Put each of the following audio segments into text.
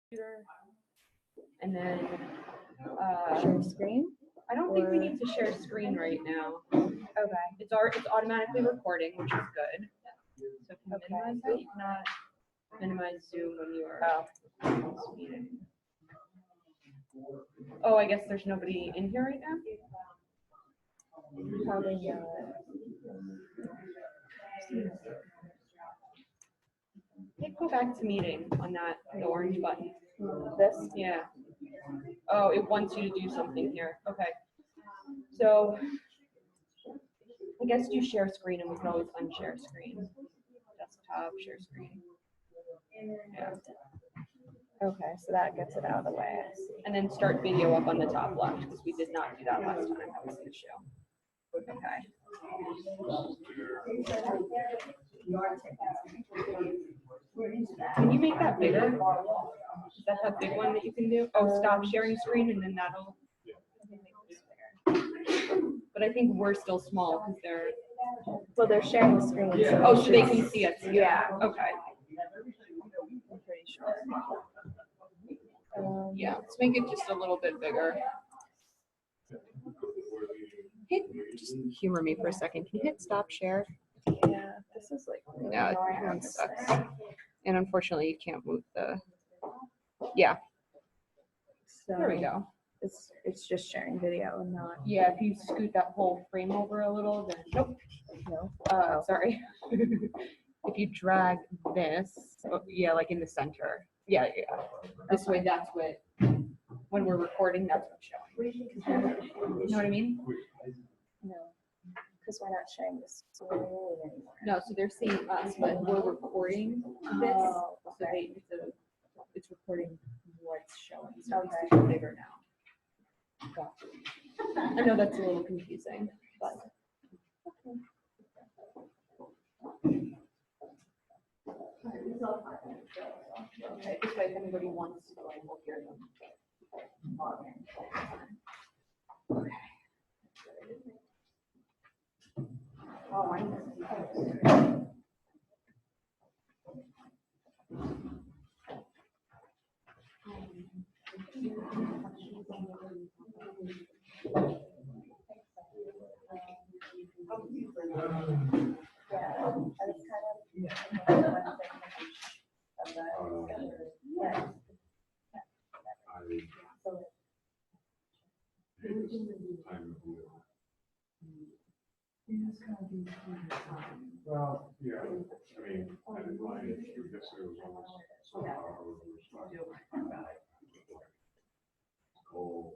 computer. And then Share screen? I don't think we need to share screen right now. Okay. It's automatically recording, which is good. So if you minimize it, you cannot minimize Zoom when you are in this meeting. Oh, I guess there's nobody in here right now? Probably not. Go back to meeting on that, the orange button. This? Yeah. Oh, it wants you to do something here. Okay. So I guess do share screen and we can always unshare screen. Desktop, share screen. Yeah. Okay, so that gets it out of the way. And then start video up on the top left because we did not do that last time. That was the issue. Okay. Can you make that bigger? Is that the big one that you can do? Oh, stop sharing screen and then that'll. But I think we're still small because they're. Well, they're sharing the screen. Yeah. Oh, so they can see us. Yeah. Okay. I'm pretty sure. Yeah, let's make it just a little bit bigger. Just humor me for a second. Can you hit stop share? Yeah, this is like really Yeah, annoying. one sucks. And unfortunately, you can't move the. Yeah, So there we go. It's just sharing video and not. Yeah, if you scoot that whole frame over a little, then nope. No. Sorry. If you drag this, yeah, like in the center. Yeah, yeah. This way, that's what. When we're recording, that's what's showing. You know what I mean? No, because we're not sharing this screen anymore. No, so they're seeing us, but we're recording this, Oh, so okay. it's recording what's showing, so it's Okay. bigger now. Gotcha. I know that's a little confusing, but. Okay, this way if anybody wants to go, we'll hear them. Okay. Oh, I know. Well, yeah, I mean, I didn't mind it, I guess it was almost somehow I was responsible. Cold.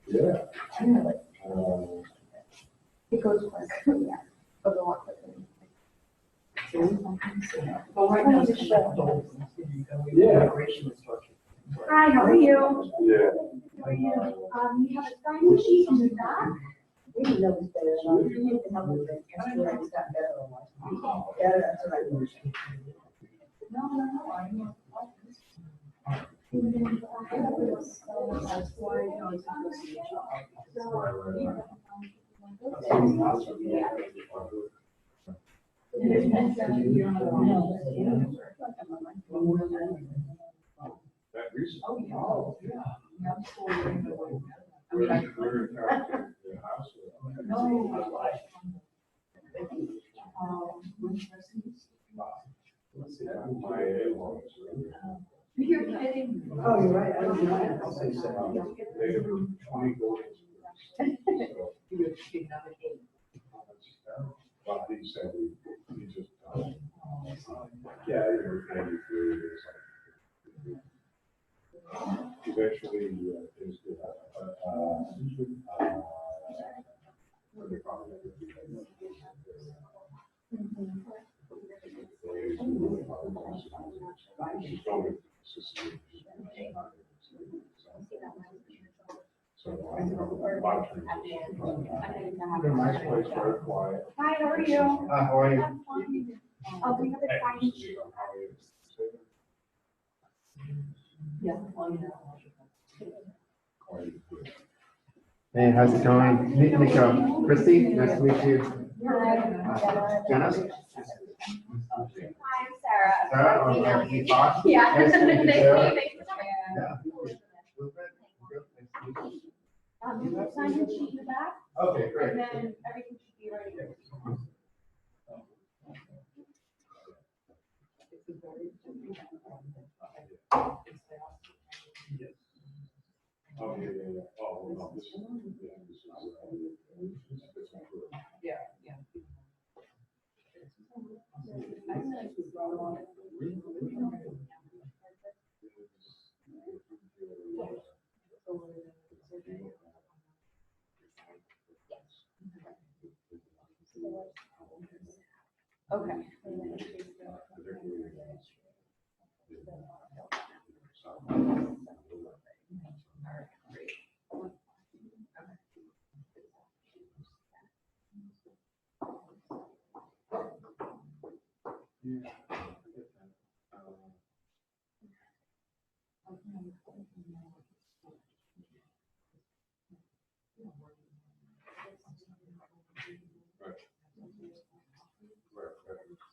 Yeah. It goes quick, yeah. It'll go up quickly. Well, right now, it's Yeah. Hi, how are you? Yeah. How are you? You have a sign sheet in the back? We didn't know this better. You need to help with it. It's got better. Yeah, that's right. No, I know. That recent. Oh, yeah. We're in the house. Let's see, my in-laws. You're kidding. Oh, you're right. I don't know. I'll say so. They have 20 buildings. Well, he said he just, yeah, everything is eventually, is good. What they call it. She's going to so I have a lot of things. They're a nice place, very quiet. Hi, how are you? How are you? I'm fine. We have a sign sheet. How are you? Yeah. Hey, how's it going? Nico, Christy, nice to meet you. Jenna? Hi, I'm Sarah. Sarah, I'm okay, emailing you you. talk? Yeah. Nice to meet you, Sarah. Thanks for coming. Yeah. Good, nice to meet you. You have signed the sheet in the back, Okay, great. and then everything should be ready. Oh, yeah, yeah, yeah. Oh, well, no, this is, yeah, this is, this is good. Okay. Right, right.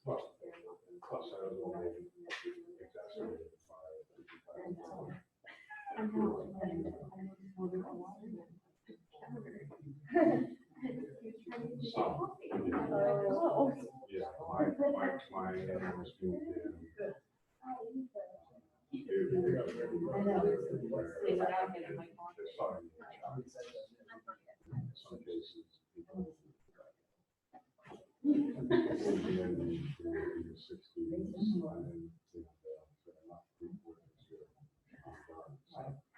Plus, I was only exacerbated some, Oh. yeah, my animal was being, some cases.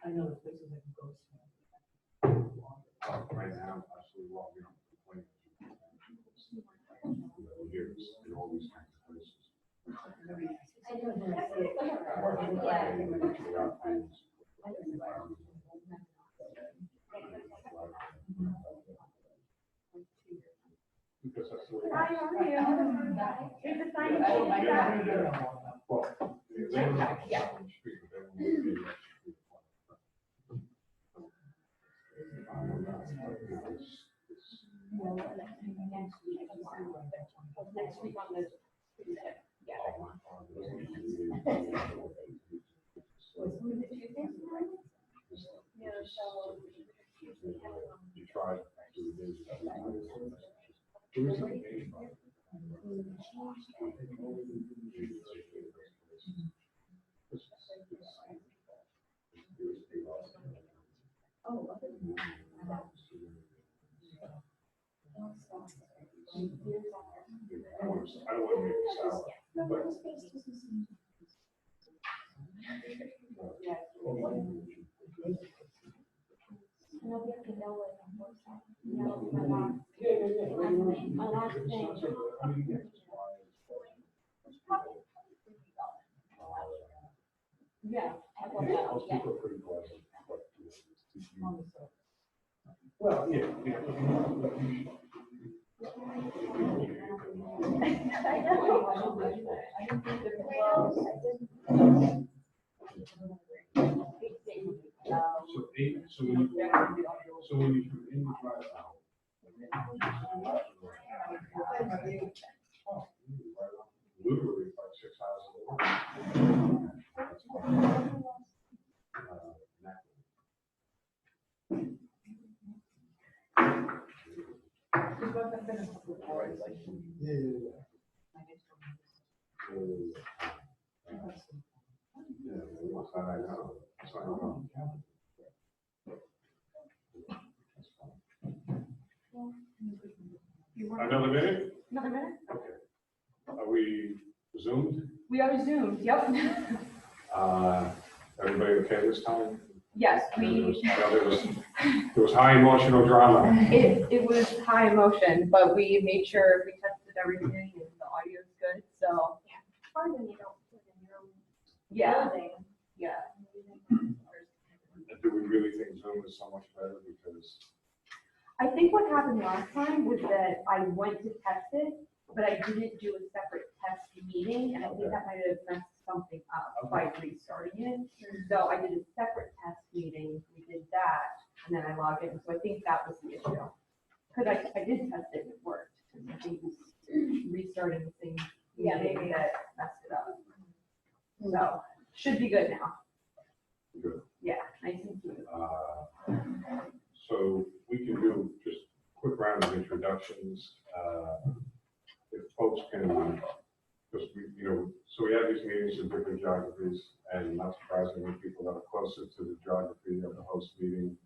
I know the places I can go. Right now, absolutely wrong, we don't complain. Years, in all these kinds of places. Because that's the way. Hi, how are you? Here's the sign the sheet in the back. Well, they were not on the street, but they were moving. Next week on the Tuesday. Yeah. You tried to reduce it. There was something about it. I don't want to make it sour, but. My last name. Yeah. I love that. Most people are pretty pleasant, but, well, yeah. I know. So eight, so when you come in the drive out. Literally like 6 hours. I know. So I don't know. Another minute? Another minute? Okay. Are we zoomed? We are Zoomed, yep. Everybody okay this time? Yes, I know we, there was high emotional drama. it was high emotion, but we made sure we tested everything and the audio's good, so, Hard when you don't put in your own yeah, building. yeah. Do we really think Zoom is so much better because? I think what happened last time was that I went to test it, but I didn't do a separate test meeting, and I think that might have messed something up by restarting it. So I did a separate test meeting, we did that, and then I log in. So I think that was the issue. Because I did test it, it worked. I think it was restarting the same meeting that messed it up. So, should be good now. Good. Yeah, nice and smooth. So we can do just a quick round of introductions. If folks can, because so we have these meetings in different geographies, and not surprisingly, people that are closer to the geography of the host meeting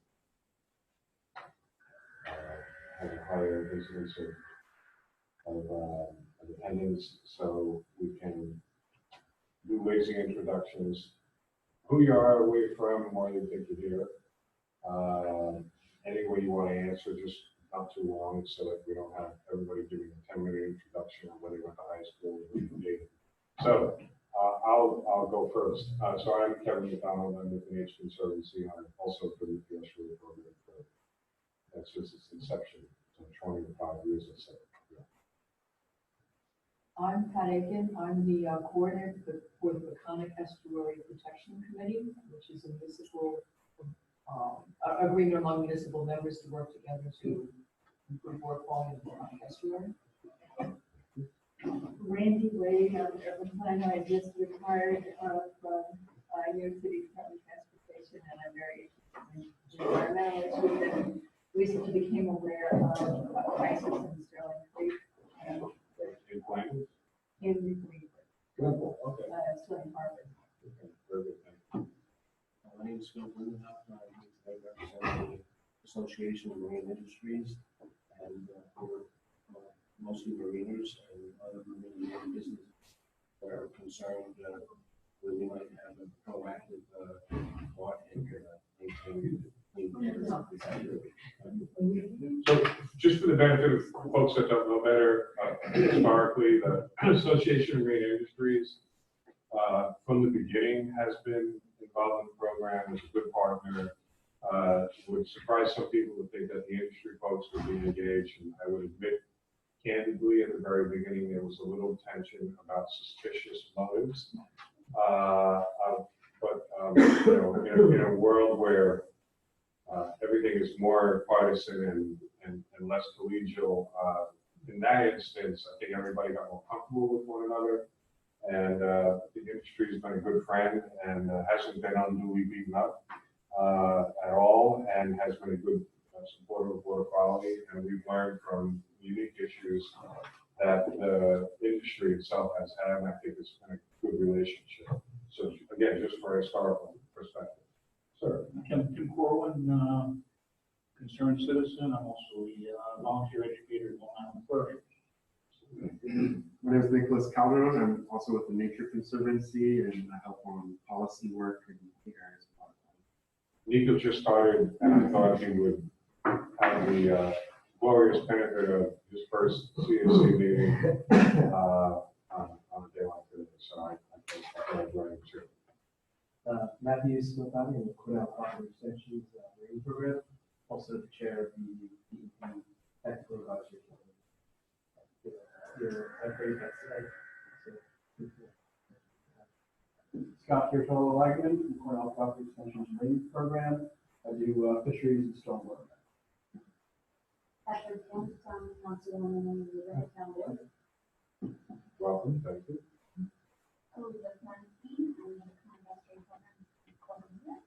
have a higher incidence of attendance, so we can do lazy introductions. Who you are, where you're from, why you think you're here. Any way you want to answer, just not too long, so that we don't have everybody giving a 10-minute introduction on where they went to high school. So I'll go first. So I'm Kevin McDonald. I'm with the Nature Conservancy. I'm also for the UPS program. That's just its inception, so 25 years or so. I'm Pat Aiken. I'm the coordinator for the Peconic Estuary Protection Committee, which is a municipal agreement among municipal members to work together to improve water quality in the Peconic Estuary. Randy Wade, I'm urban planner. I just retired of New York City Department of Transportation, and I'm very interested in environmental issues, and recently became aware of a crisis in Sterling Creek. In Flanders? In Greenwood, Okay. Sterling Harbor. Okay, very good, thank you. My name is Phil Lindenhoff, and I represent the Association of Marine Industries, and we're mostly mariners and other marine business that are concerned where we might have a proactive part in maintaining clean water. So just for the benefit of folks that don't know better, historically, the Association of Marine Industries from the beginning has been involved in the program, is a good partner. Would surprise some people to think that the industry folks would be engaged, and I would admit candidly at the very beginning there was a little tension about suspicious motives. But in a world where everything is more partisan and less collegial, in that instance, I think everybody got more comfortable with one another, and the industry has been a good friend and hasn't been unduly beaten up at all, and has been a good supporter of water quality. And we've learned from unique issues that the industry itself has had, and I think it's been a good relationship. So again, just for a historical perspective. Sir. Tim Corwin, concerned citizen. I'm also a volunteer educator in Long Island Clerk. My name is Nicholas Calderon. I'm also with the Nature Conservancy, and I help on policy work in the areas of water quality. Nico just started, and I thought he would have the glorious benefit of his first CAC meeting on a day like today. So I enjoyed it too. Matthew Smithani in the Cornell Property Extensions Marine Program, also the chair of the DEP Technical Advisory Committee. Your great guest today. Scott Kirchhoff Wagman from Cornell Property Extensions Marine Program. I do fisheries and stormwater. Patrick Kemp, Councilwoman in the River County. Welcome, thank you. Elizabeth Martin, I'm the Convestry Program Coordinator.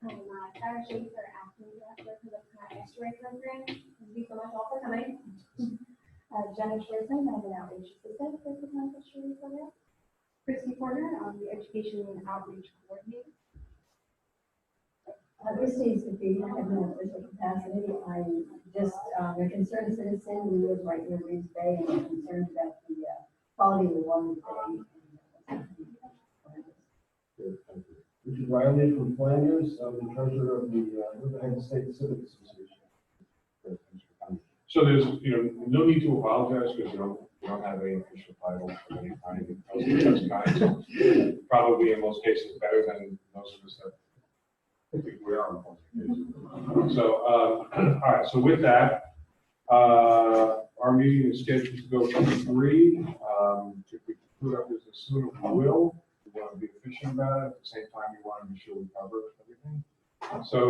I'm Sarah Schaefer, Acting Director for the Convestry Program. Thank you so much all for coming. Jenna Schwarzman, I'm an Outreach Assistant for the Convestry Program. Christy Porter, I'm the Education and Outreach Coordinator. Christy's with the official capacity. I'm just a concerned citizen who lives right near Reeves Bay, and I'm concerned about the quality of the water in Richard Riley from Flanders. I'm the treasurer of the Riverhead State Civic Association. So there's, no need to apologize because you don't have any official title of any kind. That's kind. So probably in most cases better than most of us that I think we are in most cases. So, all right. So with that, our meeting is scheduled to go to 3. If we put up this as soon as we will, we want to be efficient about it. At the same time, we want to be sure we cover everything. So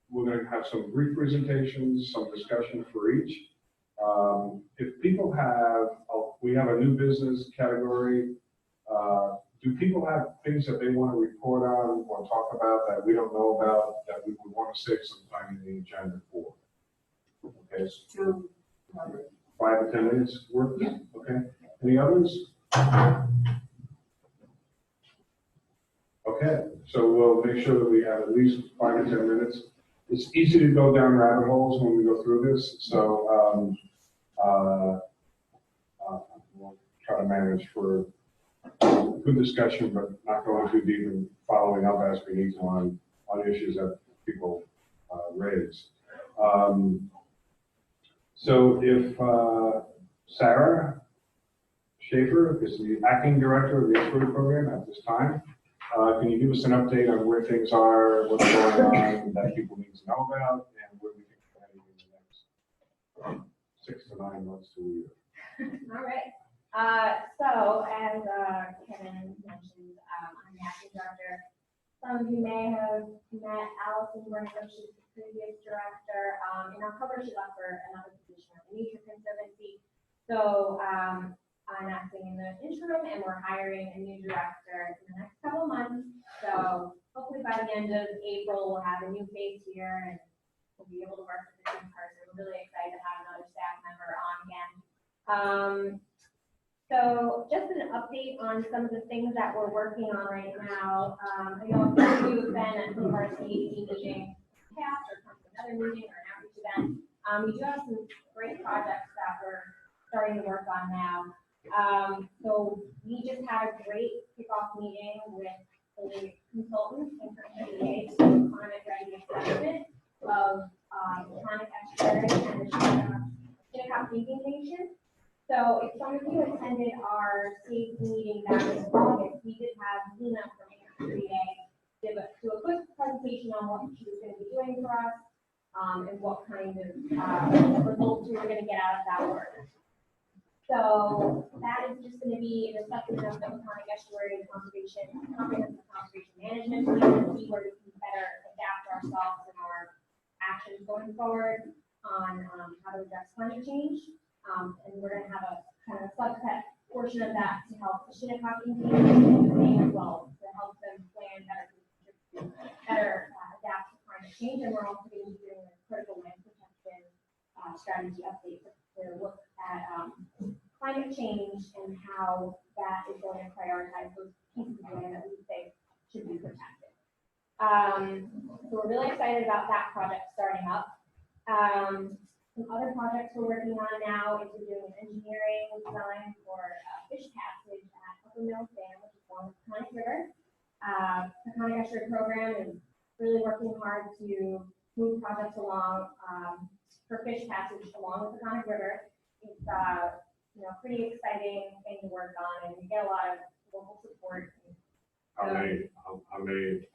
We're going to have some brief presentations, some discussion for each. If people have, we have a new business category. Do people have things that they want to report on or talk about that we don't know about that we would want to save some time in the agenda for? Okay, So, 5 to 10 minutes works? Yeah. Okay. Any others? Okay, so we'll make sure that we have at least 5 to 10 minutes. It's easy to go down rabbit holes when we go through this, so we'll try to manage for good discussion, but not going too deep and following up as we need to on issues that people raise. So if Sarah Schaefer is the acting director of the Estuary program at this time, can you give us an update on where things are, what's going on that people need to know about, and where we can be heading in the next 6 to 9 months to a year? All right. So as Kevin mentioned, I'm the acting director. Some of you may have met Allison Branco, she's the previous director. In October, she left for another position at the Nature Conservancy. So I'm acting in the interim, and we're hiring a new director in the next couple of months. So hopefully by the end of April, we'll have a new face here, and we'll be able to work with the same person. We're really excited to have another staff member on again. So just an update on some of the things that we're working on right now. I know a few of you have been at some of our CAC meetings past or come to another meeting or an outreach event. We do have some great projects that we're starting to work on now. So we just had a great kickoff meeting with the consultants and CAC to do climate ready assessment of climate estuary and the CAC Meeting Nation. So if some of you attended our CAC meeting back in August, we did have Lena from AFCA do a quick presentation on what she was going to be doing for us and what kind of results we were going to get out of that work. So that is just going to be an assessment of the Iconic Estuary Conservation, Comprehensive Conservation Management Plan, to see where we can better adapt ourselves and our actions going forward on how to address climate change. And we're going to have a kind of subset portion of that to help the Shinnecock community as well, to help them plan better adapt to climate change. And we're also going to be doing a critical land protection strategy update to look at climate change and how that is going to prioritize those pieces of land that we think should be protected. So we're really excited about that project starting up. Some other projects we're working on now is we're doing an engineering design for fish passage at Upper Mill Dam, which is along the Peconic River. The Peconic Estuary program is really working hard to move projects along for fish passage along the Peconic River. It's pretty exciting thing to work on, and we get a lot of local support. How many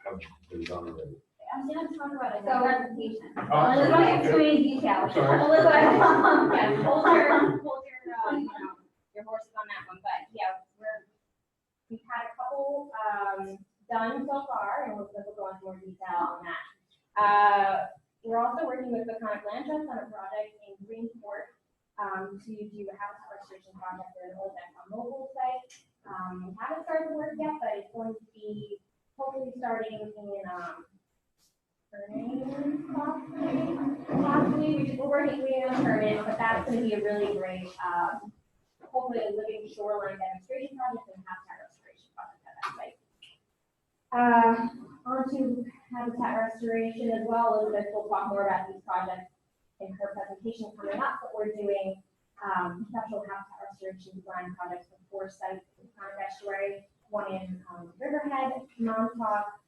have been done already? I'm going to talk about it in So- the presentation. Oh, I'm Let's sorry. not get too many details. Sorry. Yes, hold your horses on that one. But yeah, we've had a couple done so far, and we'll go into more detail on that. We're also working with the Peconic Land Trust on a project in Greenport to do a habitat restoration project at an old mobile site. We haven't started the work yet, but it's going to be hopefully starting in possibly, we're working on permit, but that's going to be a really great, hopefully a living shoreline demonstration project and habitat restoration project at that site. On to habitat restoration as well. Elizabeth will talk more about these projects in her presentation coming up, but we're doing conceptual habitat restoration design projects for 4 sites in the Peconic Estuary, one in Riverhead, Montauk,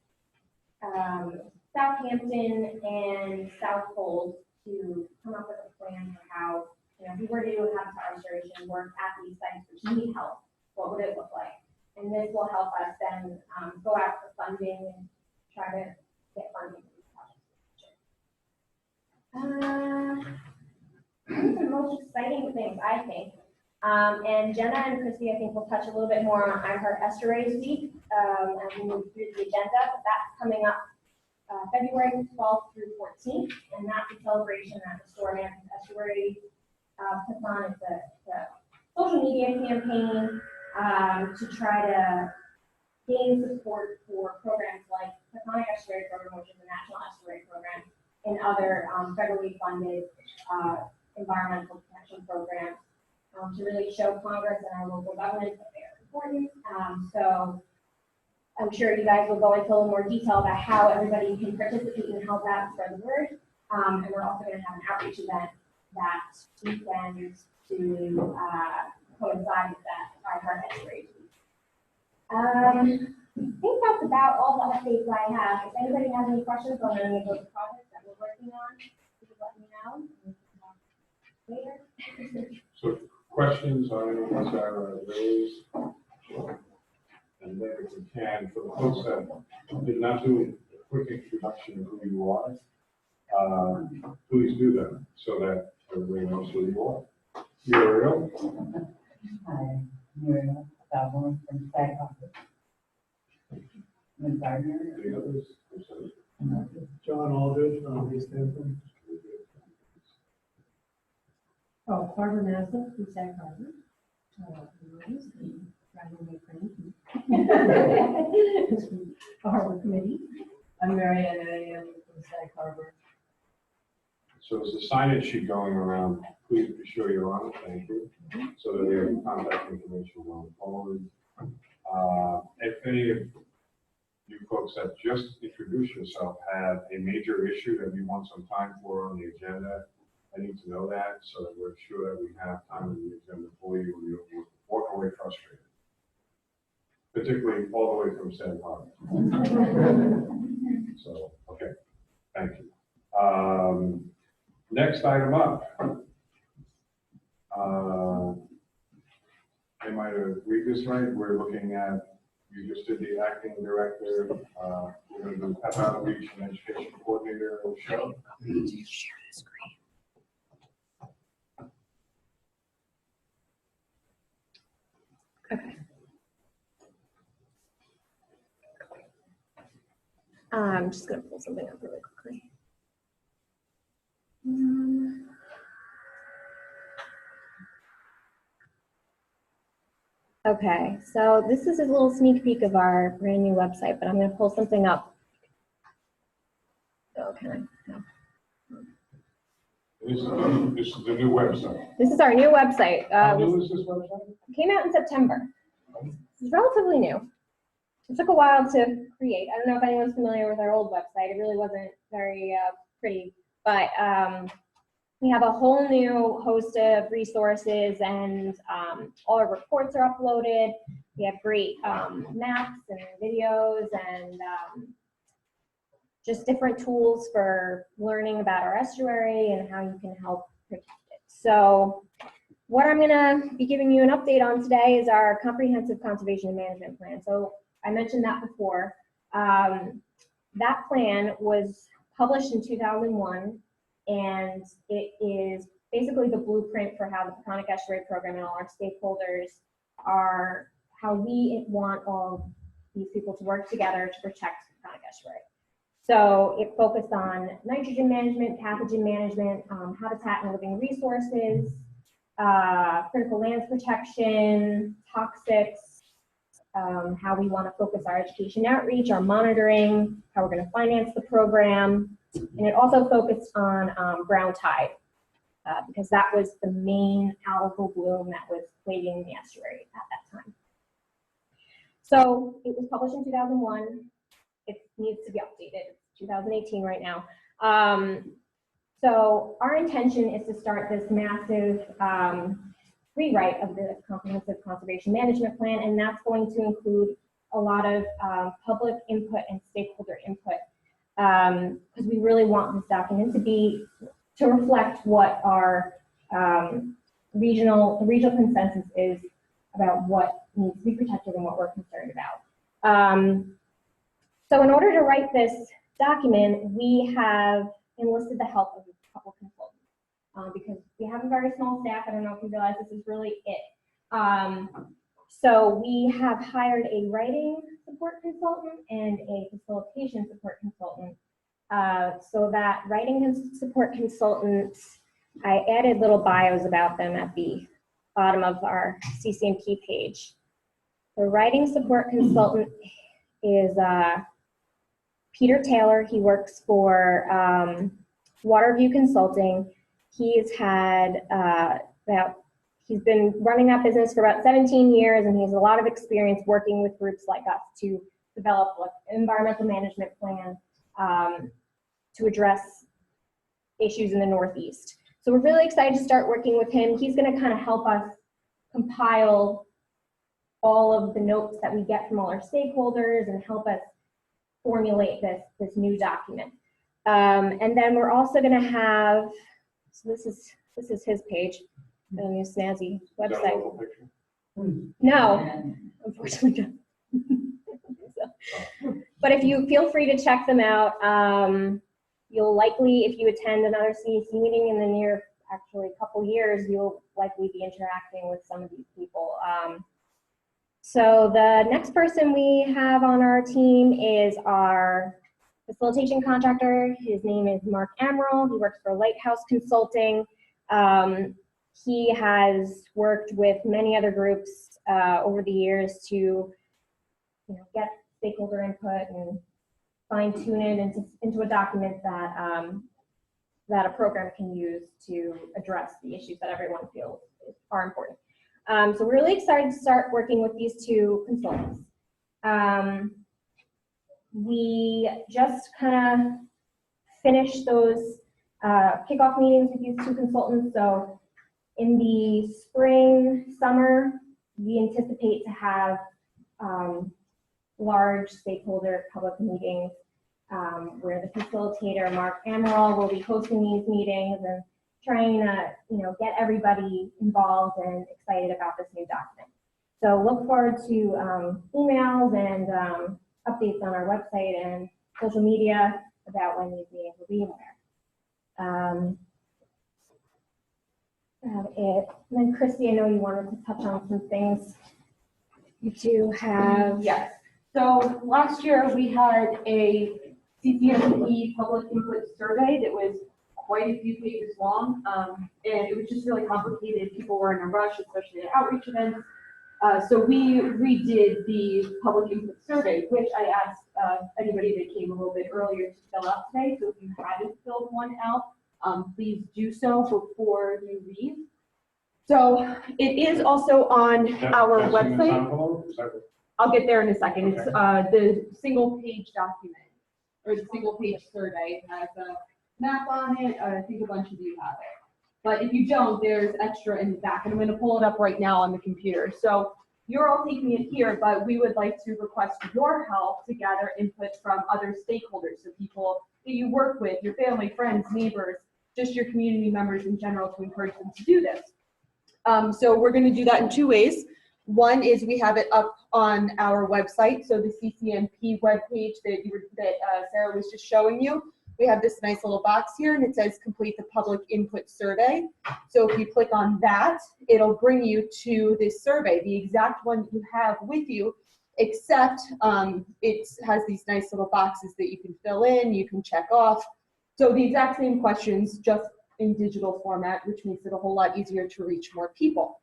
Southampton, and Southold, to come up with a plan for how, if we were to do habitat restoration work at these sites which need help, what would it look like? And this will help us then go out for funding and try to get funding for these projects. These are the most exciting things, I think. And Jenna and Christy, I think, will touch a little bit more on our Estuaries Week as we move through the agenda, but that's coming up February 12th through 14th, and that's a celebration that the Store Management Estuary puts on. It's a social media campaign to try to gain support for programs like the Conic Estuary Program, which is a national estuary program, and other federally funded environmental protection programs to really show Congress and our local governments that they are important. So I'm sure you guys will go into a little more detail about how everybody can participate and help out spread the word. And we're also going to have an outreach event that weekend to coincide with that, our Heart Estuary Week. I think that's about all the updates I have. If anybody has any questions on any of those projects that we're working on, please let me know. We can talk later. So questions on any ones that are raised? And then if we can, for the folks that did not do a quick introduction of who you are, please do that so that everybody knows who you are. Muriel? Hi, Muriel Balborn from CAC office. I'm Gardner. Any others? I'm sorry. John Aldridge from East Hampton. Oh, Barbara Mazza from Sag Harbor. Harbor Committee. I'm Mary Ann Ann from Sag Harbor. So is the signage sheet going around? Please be sure you're on it, thank you. So that we have contact information going forward. If any of you folks that just introduced yourself have a major issue that you want some time for on the agenda, I need to know that so that we're sure that we have time on the agenda for you when you walk away frustrated. Particularly all the way from Sag Harbor. So, okay, thank you. Next item up. Am I to read this right? We're looking at, you just did the acting director, we're going to do pep outreach and education coordinator show. Do you share the screen? Okay. I'm just going to pull something up really quickly. Okay, so this is a little sneak peek of our brand new website, but I'm going to pull something up. So can I? No. This is the new website. This is our new website. How new is this website? It came out in September. It's relatively new. It took a while to create. I don't know if anyone's familiar with our old website. It really wasn't very pretty, but we have a whole new host of resources, and all our reports are uploaded. We have great maps and videos and just different tools for learning about our estuary and how you can help protect it. So what I'm gonna be giving you an update on today is our comprehensive conservation and management plan. So I mentioned that before. That plan was published in 2001, and it is basically the blueprint for how the Peconic Estuary Program and all our stakeholders are, how we want all these people to work together to protect the Peconic Estuary. So it focused on nitrogen management, pathogen management, habitat and living resources, critical lands protection, toxics, how we want to focus our education outreach, our monitoring, how we're going to finance the program. And it also focused on brown tide, because that was the main algal bloom that was plaguing the estuary at that time. So it was published in 2001. It needs to be updated. It's 2018 right now. So our intention is to start this massive rewrite of the Comprehensive Conservation Management Plan, and that's going to include a lot of public input and stakeholder input, because we really want this document to reflect what our regional consensus is about what needs to be protected and what we're concerned about. So in order to write this document, we have enlisted the help of a couple consultants, because we have a very small staff. I don't know if you realize this is really it. So we have hired a writing support consultant and a facilitation support consultant So that writing and support consultants, I added little bios about them at the bottom of our CCMP page. The writing support consultant is Peter Taylor. He works for Waterview Consulting. He's had he's been running that business for about 17 years, and he has a lot of experience working with groups like us to develop an environmental management plan to address issues in the Northeast. So we're really excited to start working with him. He's going to kind of help us compile all of the notes that we get from all our stakeholders and help us formulate this new document. And then we're also going to have, so this is his page, the new snazzy website. No, unfortunately not. But if you feel free to check them out, you'll likely, if you attend another CAC meeting in the near, actually couple years, you'll likely be interacting with some of these people. So the next person we have on our team is our facilitation contractor. His name is Mark Amaral. He works for Lighthouse Consulting. He has worked with many other groups over the years to get stakeholder input and fine-tune it into a document that that a program can use to address the issues that everyone feels are important. So we're really excited to start working with these two consultants. We just kind of finished those kickoff meetings with these two consultants. So in the spring, summer, we anticipate to have large stakeholder public meetings where the facilitator, Mark Amaral, will be hosting these meetings and trying to get everybody involved and excited about this new document. So look forward to emails and updates on our website and social media about when these meetings will be and where. And then Christy, I know you wanted to touch on some things. You do have. Yes. So last year we had a CCMP public input survey that was quite a few pages long, and it was just really complicated. People were in a rush, especially at outreach events. So we redid the public input survey, which I asked anybody that came a little bit earlier to fill out today. So if you haven't filled one out, please do so before you leave. So it is also on our website. I'll get there in a second. It's the single page document, or the single page survey. It has a map on it. I think a bunch of you have it. But if you don't, there's extra in the back, and I'm going to pull it up right now on the computer. So you're all taking it here, but we would like to request your help to gather input from other stakeholders, so people that you work with, your family, friends, neighbors, just your community members in general, to encourage them to do this. So we're going to do that in two ways. One is we have it up on our website, so the CCMP webpage that Sarah was just showing you. We have this nice little box here, and it says complete the public input survey. So if you click on that, it'll bring you to this survey, the exact one you have with you, except it has these nice little boxes that you can fill in, you can check off. So the exact same questions, just in digital format, which makes it a whole lot easier to reach more people.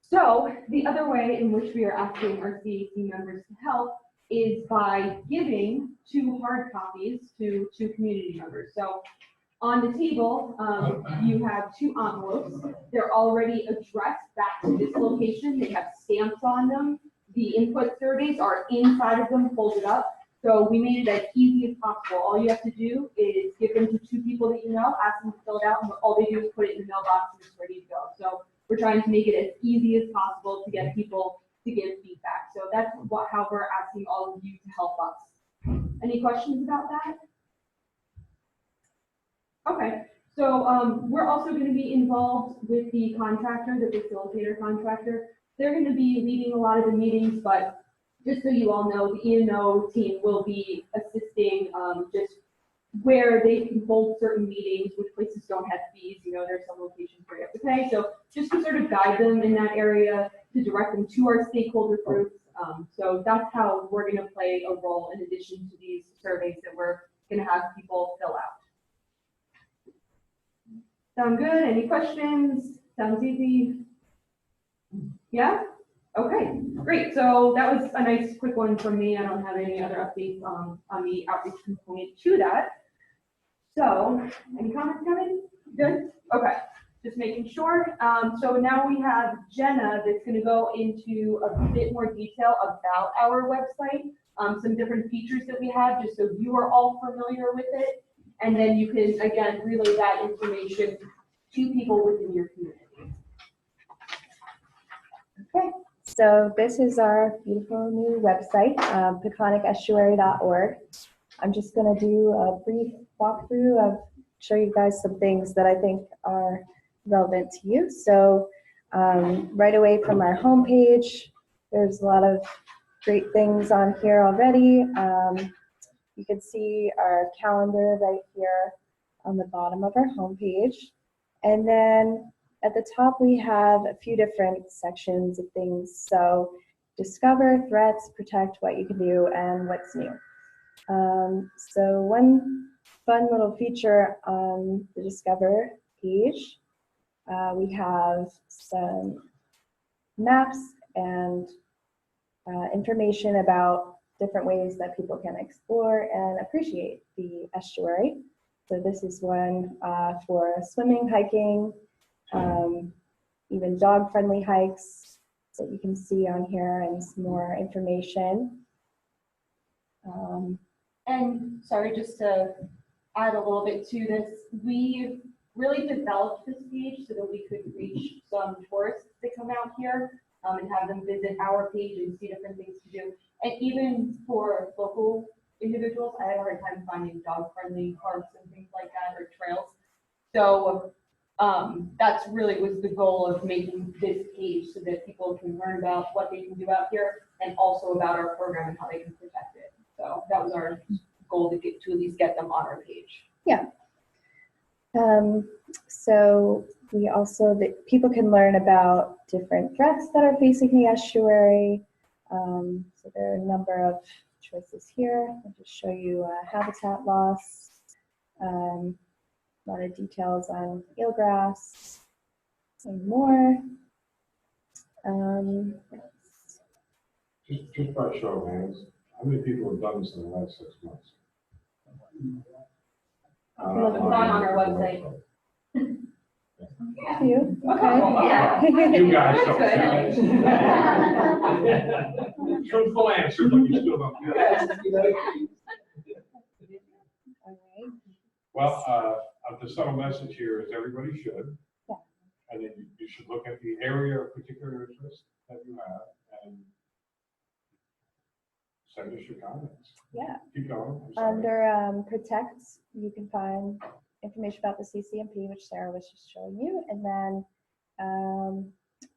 So the other way in which we are asking our CAC members to help is by giving 2 hard copies to 2 community members. So on the table, you have 2 envelopes. They're already addressed back to this location. They have stamps on them. The input surveys are inside of them, folded up. So we made it as easy as possible. All you have to do is give them to 2 people that you know, ask them to fill it out, and all they do is put it in the mailbox and it's ready to go. So we're trying to make it as easy as possible to get people to give feedback. So that's how we're asking all of you to help us. Any questions about that? Okay, so we're also going to be involved with the contractor, the facilitator contractor. They're going to be leading a lot of the meetings, but just so you all know, the E&O team will be assisting just where they can hold certain meetings, which places don't have fees. There's some locations where you have to pay. So just to sort of guide them in that area, to direct them to our stakeholder groups. So that's how we're going to play a role in addition to these surveys that we're gonna have people fill out. Sound good? Any questions? Sounds easy? Yeah? Okay, great. So that was a nice quick one from me. I don't have any other updates on the outreach component to that. So, any comments, Kevin? Good? Okay, just making sure. So now we have Jenna that's gonna go into a bit more detail about our website, some different features that we have, just so you are all familiar with it. And then you can, again, relay that information to people within your community. Okay, so this is our beautiful new website, peconicestuary.org. I'm just going to do a brief walkthrough of show you guys some things that I think are relevant to you. So right away from our homepage, there's a lot of great things on here already. You can see our calendar right here on the bottom of our homepage. And then at the top, we have a few different sections of things. So discover, threats, protect, what you can do, and what's new. So one fun little feature on the discover page, we have some maps and information about different ways that people can explore and appreciate the estuary. So this is one for swimming, hiking, even dog-friendly hikes that you can see on here, and some more information. And sorry, just to add a little bit to this, we really developed this page so that we could reach some tourists that come out here and have them visit our page and see different things to do. And even for local individuals, I had a hard time finding dog-friendly parks and things like that, or trails. So that's really was the goal of making this page, so that people can learn about what they can do out here and also about our program and how they can protect it. So that was our goal, to get to at least get them on our page. Yeah. So we also, people can learn about different threats that are facing the estuary. So there are a number of choices here. I'll just show you habitat loss, a lot of details on eelgrass and more. Just by show of hands, how many people have done this in the last 6 months? It's on our website. A few, okay. Yeah. You guys don't That's count. Truthful answer, but you still don't count. All right. Well, the subtle message here is everybody should. Yeah. And then you should look at the area of particular interest that you have and send us your comments. Yeah. Keep going. I'm sorry. Under protect, you can find information about the CCMP, which Sarah was just showing you. And then,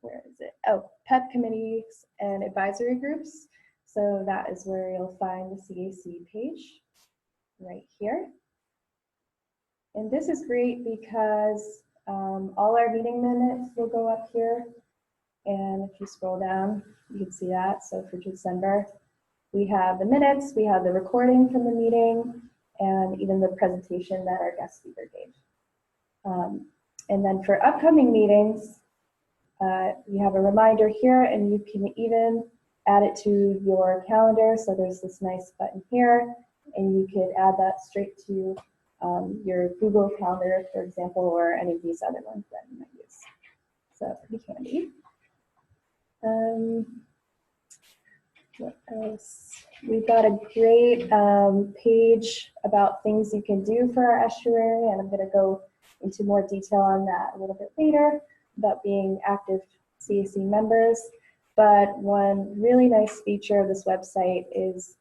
where is it? Oh, PEP committees and advisory groups. So that is where you'll find the CAC page right here. And this is great because all our meeting minutes will go up here. And if you scroll down, you can see that. So for December, we have the minutes, we have the recording from the meeting, and even the presentation that our guest speaker gave. And then for upcoming meetings, you have a reminder here, and you can even add it to your calendar. So there's this nice button here, and you could add that straight to your Google Calendar, for example, or any of these other ones that you might use. So pretty handy. What else? We've got a great page about things you can do for our estuary, and I'm going to go into more detail on that a little bit later about being active CAC members. But one really nice feature of this website is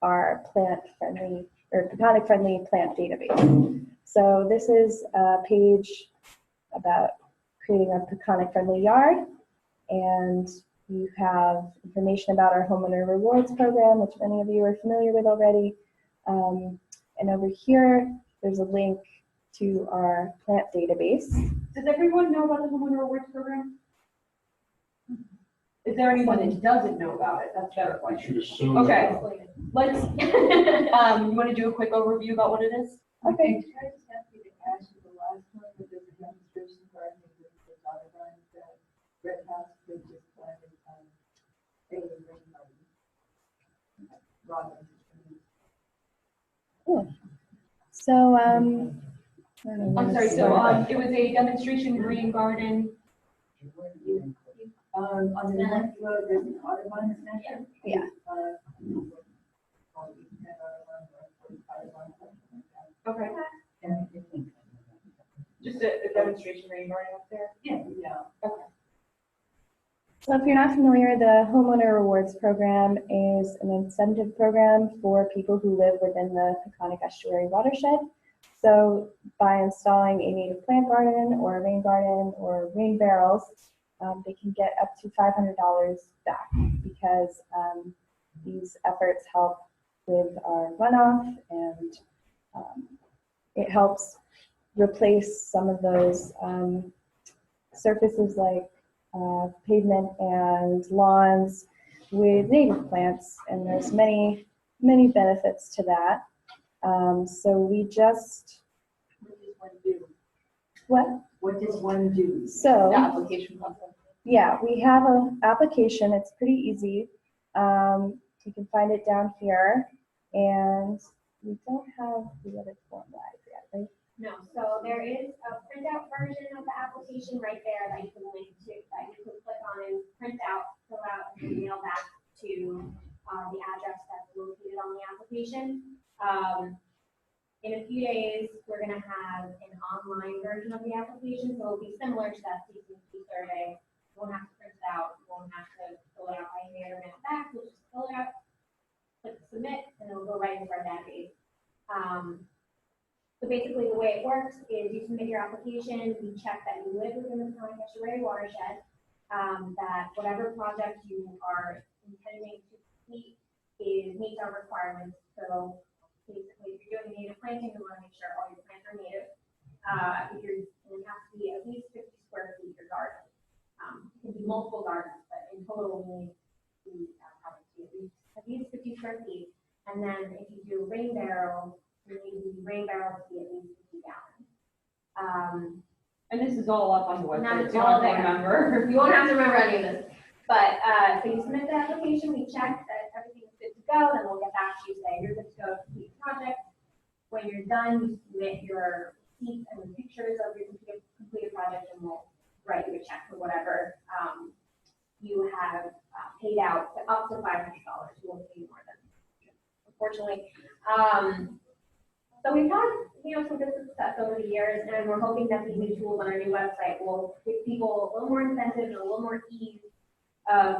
our plant-friendly or peconic-friendly plant database. So this is a page about creating a peconic-friendly yard, and you have information about our homeowner rewards program, which many of you are familiar with already. And over here, there's a link to our plant database. Does everyone know about the homeowner rewards program? Is there anyone that doesn't know about it? That's a better You question. should assume. Okay. that- Let's, you want to do a quick overview about what it is? Okay. Can I just ask you to ask you the last time that there's a demonstration garden with the other ones that Red House could just planted a ring garden? Robin. So, I don't know where I'm to sorry, so, start. it was a demonstration green garden. On the next road, there's an Audubon Center. Yeah. Okay. Just a demonstration green garden up there? Yeah. Okay. So if you're not familiar, the Homeowner Rewards Program is an incentive program for people who live within the Peconic Estuary watershed. So by installing a native plant garden or a rain garden or rain barrels, they can get up to $500 back because these efforts help with our runoff, and it helps replace some of those surfaces like pavement and lawns with native plants, and there's many benefits to that. So we just, What does one do? what? What does one do? So, The application process. yeah, we have an application. It's pretty easy. You can find it down here, and we don't have the other form live yet, right? No, so there is a printout version of the application right there that you can link to, that you can click on and print out, fill out, and mail back to the address that's located on the application. In a few days, we're gonna have an online version of the application, so it'll be similar to that CCP survey. You won't have to print it out, you won't have to fill it out by hand or mail it back, you'll just fill it out, click submit, and it'll go right into our database. So basically, the way it works is you submit your application, we check that you live within the Peconic Estuary watershed, that whatever project you are intending to complete meets our requirements. So basically, if you're doing native planting, we want to make sure all your plants are native. It has to be at least 50 square feet your garden. It can be multiple gardens, but in total, we need probably at least 50 square feet. And then if you do rain barrels, you need the rain barrels to be at least 50 gallons. And this is all up on the And that website, is so you all don't have to there. remember. You won't have to remember any of this. But, so you submit the application, we check that everything is good to go, then we'll get back to you, say, you're good to go to complete the project. When you're done, you submit your receipts and the pictures of your completed project, and we'll write you a check for whatever you have paid out, up to $500. We won't pay you more than, unfortunately. So we've had, some good success over the years, and we're hoping that these new tools on our new website will give people a little more incentive and a little more ease of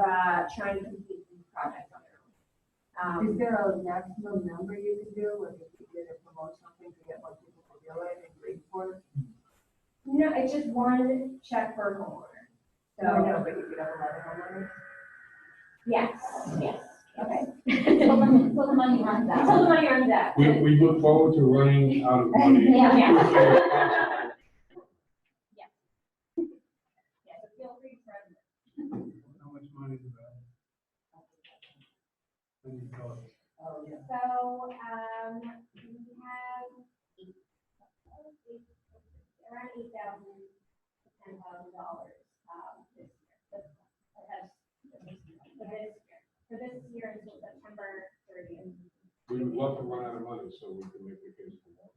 trying to complete these projects on their own. Is there a maximum number you can do, like if you did a promote something to get more people to do it and wait for it? No, it's just one check per homeowner. No, So, but you could have a lot of homeowners. yes. Okay. So the money runs out. Until the money runs out. We look forward to running out of money. Yeah. Yeah, so feel free to spread it. How much money is that? When you go, Oh, yeah. So, we have around $8,000 to $10,000 this year. For this year until September 30th. We would love to run out of money so we can make the case for more.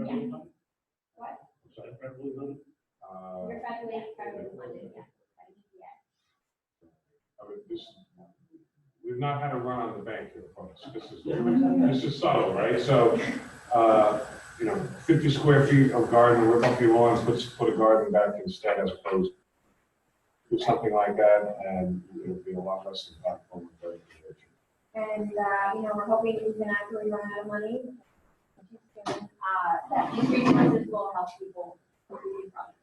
Yeah. What? I'm sorry. You're federally funded, yeah, by EPA. We've not had a run on the bank here, folks. This is subtle, right? So, 50 square feet of garden, rip up your lawns, put a garden back instead as opposed to something like that, and it'll be a lot less impactful. And, we're hoping we can actually run out of money. That these resources will help people complete these projects.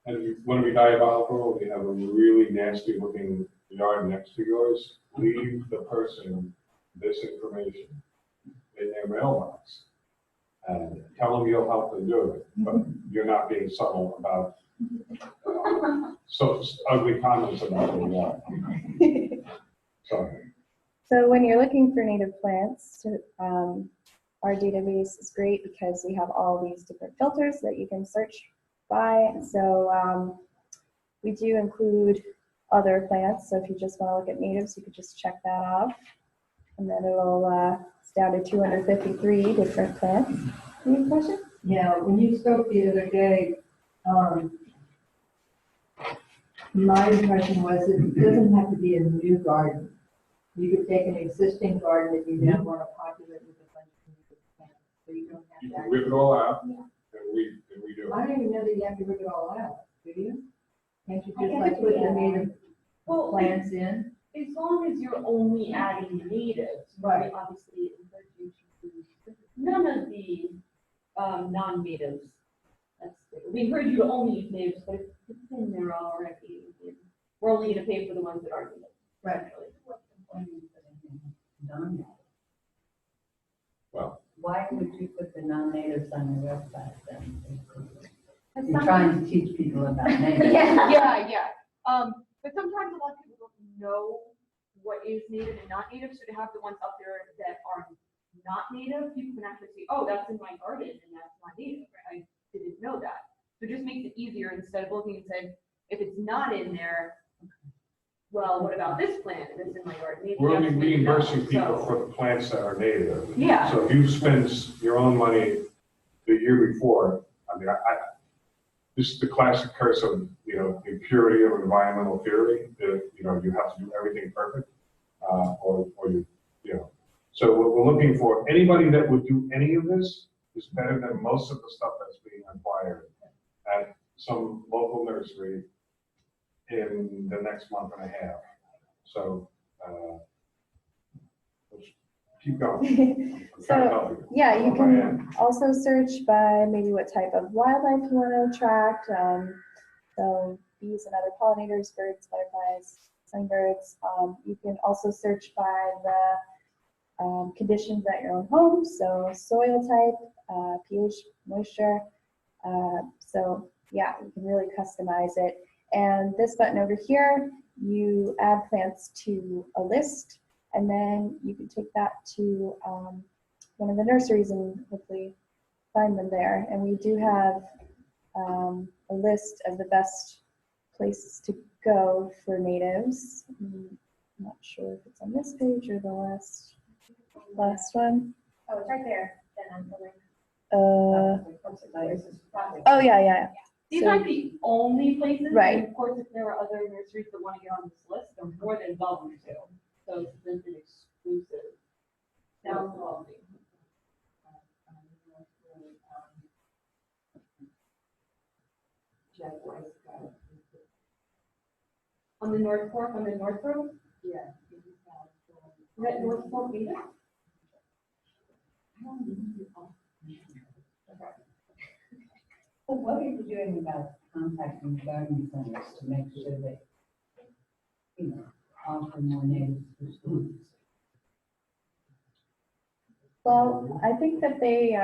And if you want to be diabolical, we have a really nasty looking yard next to yours. Leave the person this information in their mailbox and tell them you'll help them do it. But you're not being subtle about So ugly comments about the water. Sorry. So when you're looking for native plants, our database is great because we have all these different filters that you can search by. So we do include other plants. So if you just want to look at natives, you could just check that off. And then it'll, it's down to 253 different plants. Any questions? Yeah, when you spoke the other day, my impression was it doesn't have to be a new garden. You could take an existing garden that you now want to populate with a bunch of new plants. So you don't You have can to. rip it all out, and we do I it. don't even know that you have to rip it all out, do you? Can't you I just guess like put the yeah. native Well, plants in? as long as you're only adding natives, Right. obviously, it encourages you to use none of the non-natives. We encourage you to only use natives, but if it's in there already, we're only going to pay for the ones that aren't native. Right. Well, Why would you put the non-natives on your website then? That's You're not- trying to teach people about natives. Yeah. But sometimes a lot of people don't know what is native and not native, so to have the ones up there that are not native, people can actually see, oh, that's in my garden and that's not native. I didn't know that. So it just makes it easier instead of looking and saying, if it's not in there, well, what about this plant that's in my garden? Maybe we're only that's good to know. reimbursing people So- for the plants that are native. Yeah. So if you spend your own money the year before, I mean, this is the classic curse of, the purity of environmental theory, that, you have to do everything perfect, or So what we're looking for, anybody that would do any of this is better than most of the stuff that's being acquired at some local nursery in the next month and a half. So, let's keep going. I'm trying to help you. Yeah, you On my end. can also search by maybe what type of wildlife you want to attract. So bees and other pollinators, birds, butterflies, songbirds. You can also search by the conditions at your own home. So soil type, pH, moisture. So yeah, you can really customize it. And this button over here, you add plants to a list, and then you can take that to one of the nurseries and hopefully find them there. And we do have a list of the best places to go for natives. I'm not sure if it's on this page or the last one. Oh, it's right there. Then I'm going. Project. Oh yeah. These So- aren't the only places. Right. And of course, if there are other nurseries that want to get on this list, they're more than welcome to. So this isn't an exclusive. Sounds lovely. Jeff Weiss got it. On the North Fork, on the North Road, Yeah. is that North Fork either? So what are you doing about contacting garden centers to make sure that, offer more natives for students? Well, I think that they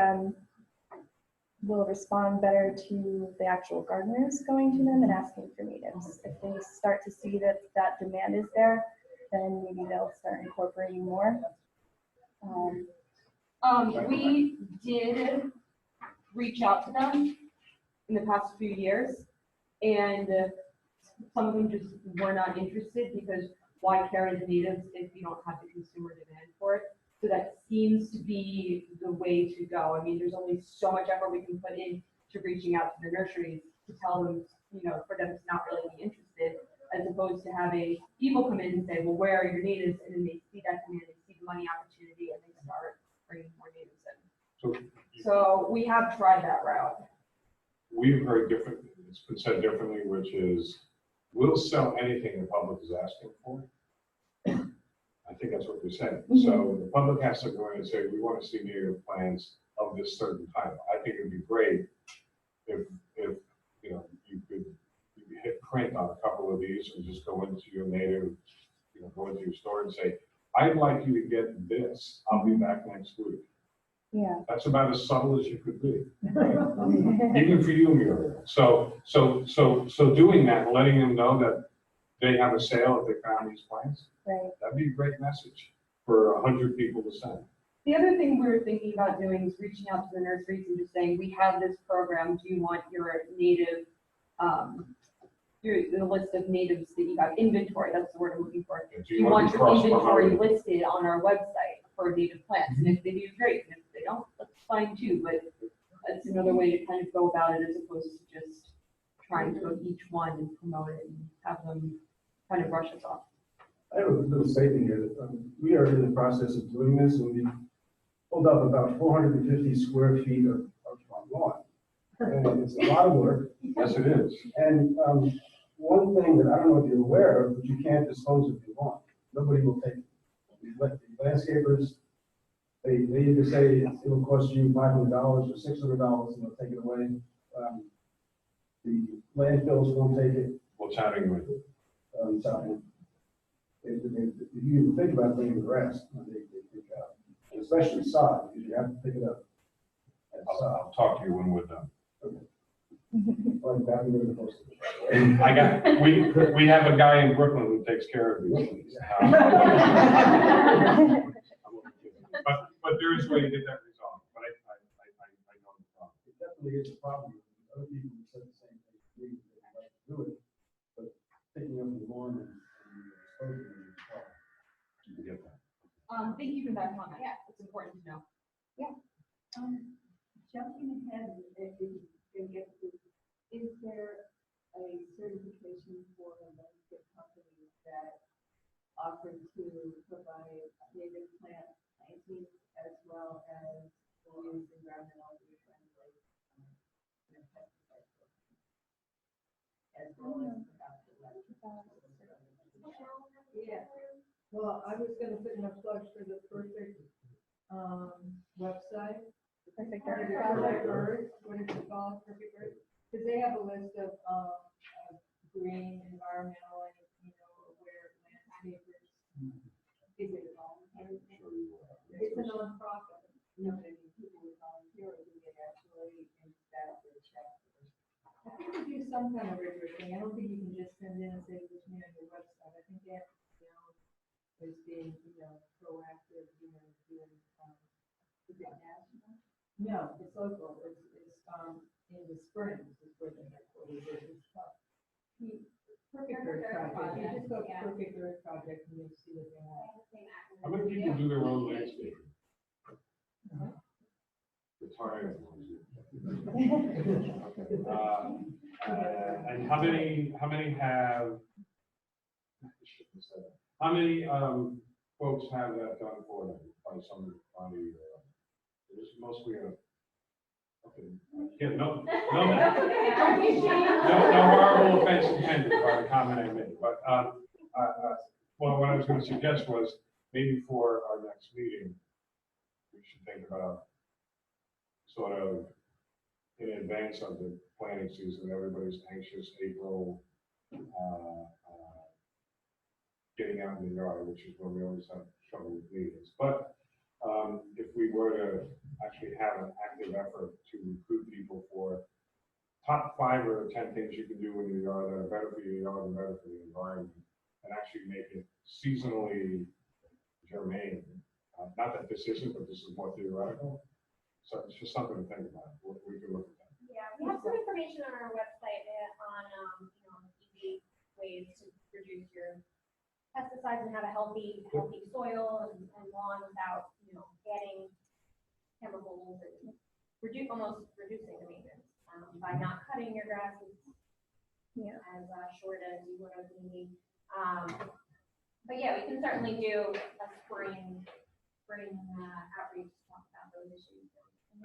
will respond better to the actual gardeners going to them and asking for natives. If they start to see that that demand is there, then maybe they'll start incorporating more. We did reach out to them in the past few years, and some of them just were not interested because why carry the natives if you don't have the consumer demand for it? So that seems to be the way to go. I mean, there's only so much effort we can put in to reaching out to the nurseries to tell them, for them to not really be interested, as opposed to having people come in and say, well, where are your natives? And then they see that demand, they see the money opportunity, and they start bringing more natives in. So we have tried that route. We've heard different, it's been said differently, which is, we'll sell anything the public is asking for. I think that's what we said. So the public has to go in and say, we want to see native plants of this certain type. I think it'd be great if you could hit print on a couple of these and just go into your native, go into your store and say, I'd like you to get this. I'll be back next week. Yeah. That's about as subtle as you could be, even for you, Muriel. So doing that, letting them know that they have a sale if they found these plants, Right. that'd be a great message for 100 people to send. The other thing we were thinking about doing is reaching out to the nurseries and just saying, we have this program, do you want your native, the list of natives that you have, inventory, that's the word I'm looking for. Do You want to your cross-promote inventory it? listed on our website for native plants, and if they do, great, and if they don't, that's fine too, but that's another way to kind of go about it as opposed to just trying to go to each one and promote it and have them kind of brush us off. I have a little statement here that we are in the process of doing this, and we pulled up about 450 square feet of lawn. And it's a lot of work. Yes, it is. And one thing that I don't know if you're aware of, but you can't dispose of your lawn. Nobody will take it. The landscapers, they either say it'll cost you $500 or $600 and they'll take it away. The landfills won't take it. What's happening with So, if you think about bringing the rest, they pick up, and especially sod, because you have to pick it up. And sod, I'll talk to you when we're done. like that, we're going to We have a guy in Brooklyn who takes care of these things. But there is a way to get that resolved, but I know the problem. It definitely is a problem. Other people who said the same thing, we like to do it, but picking up the lawn and disposing of it is hard. You can get that. Thank you for that comment, yeah, it's important to know. Jumping ahead, if you can get to, is there a certification for landscape companies that offer to provide native plant planting as well as use environmentally friendly pesticides? As well as yeah. Well, I was gonna put in a plug for the perfect website. Perfect Perfect Earth, what is it called, Perfect Earth? Because they have a list of green, environmental, and, where landscapers. Is it voluntary? It's a nonprofit, people would volunteer, or do they actually inspect their chapters? I think they do some kind of rigorous thing, I don't think you can just send in and say, this me on your website, I think they have to be known as being, proactive, doing, is it national? No, it's local, it's in the Springs, is where the headquarters is, it's called Perfect Earth Project, you just go to Perfect Earth Project and you'll see what they have. How many people do their own landscaping? Retired ones. And how many have, how many folks have that done for them by somebody? It's mostly a, okay, yeah, no horrible offense intended by the comment I made, but, well, what I was gonna suggest was, maybe for our next meeting, we should think about sort of in advance of the planting season, everybody's anxious, April, getting out in the yard, which is where we always have trouble with meetings. But if we were to actually have an active effort to recruit people for top 5 or 10 things you can do in your yard that are better for your yard and better for the environment, and actually make it seasonally germane. Not that this isn't, but this is more theoretical. So it's just something to think about. We can look at that. Yeah, we have some information on our website on, easy ways to reduce your pesticides and have a healthy soil and lawn without, adding chemicals and almost reducing the maintenance by not cutting your grasses as short as you would ideally. But yeah, we can certainly do a spring outreach to talk about those issues.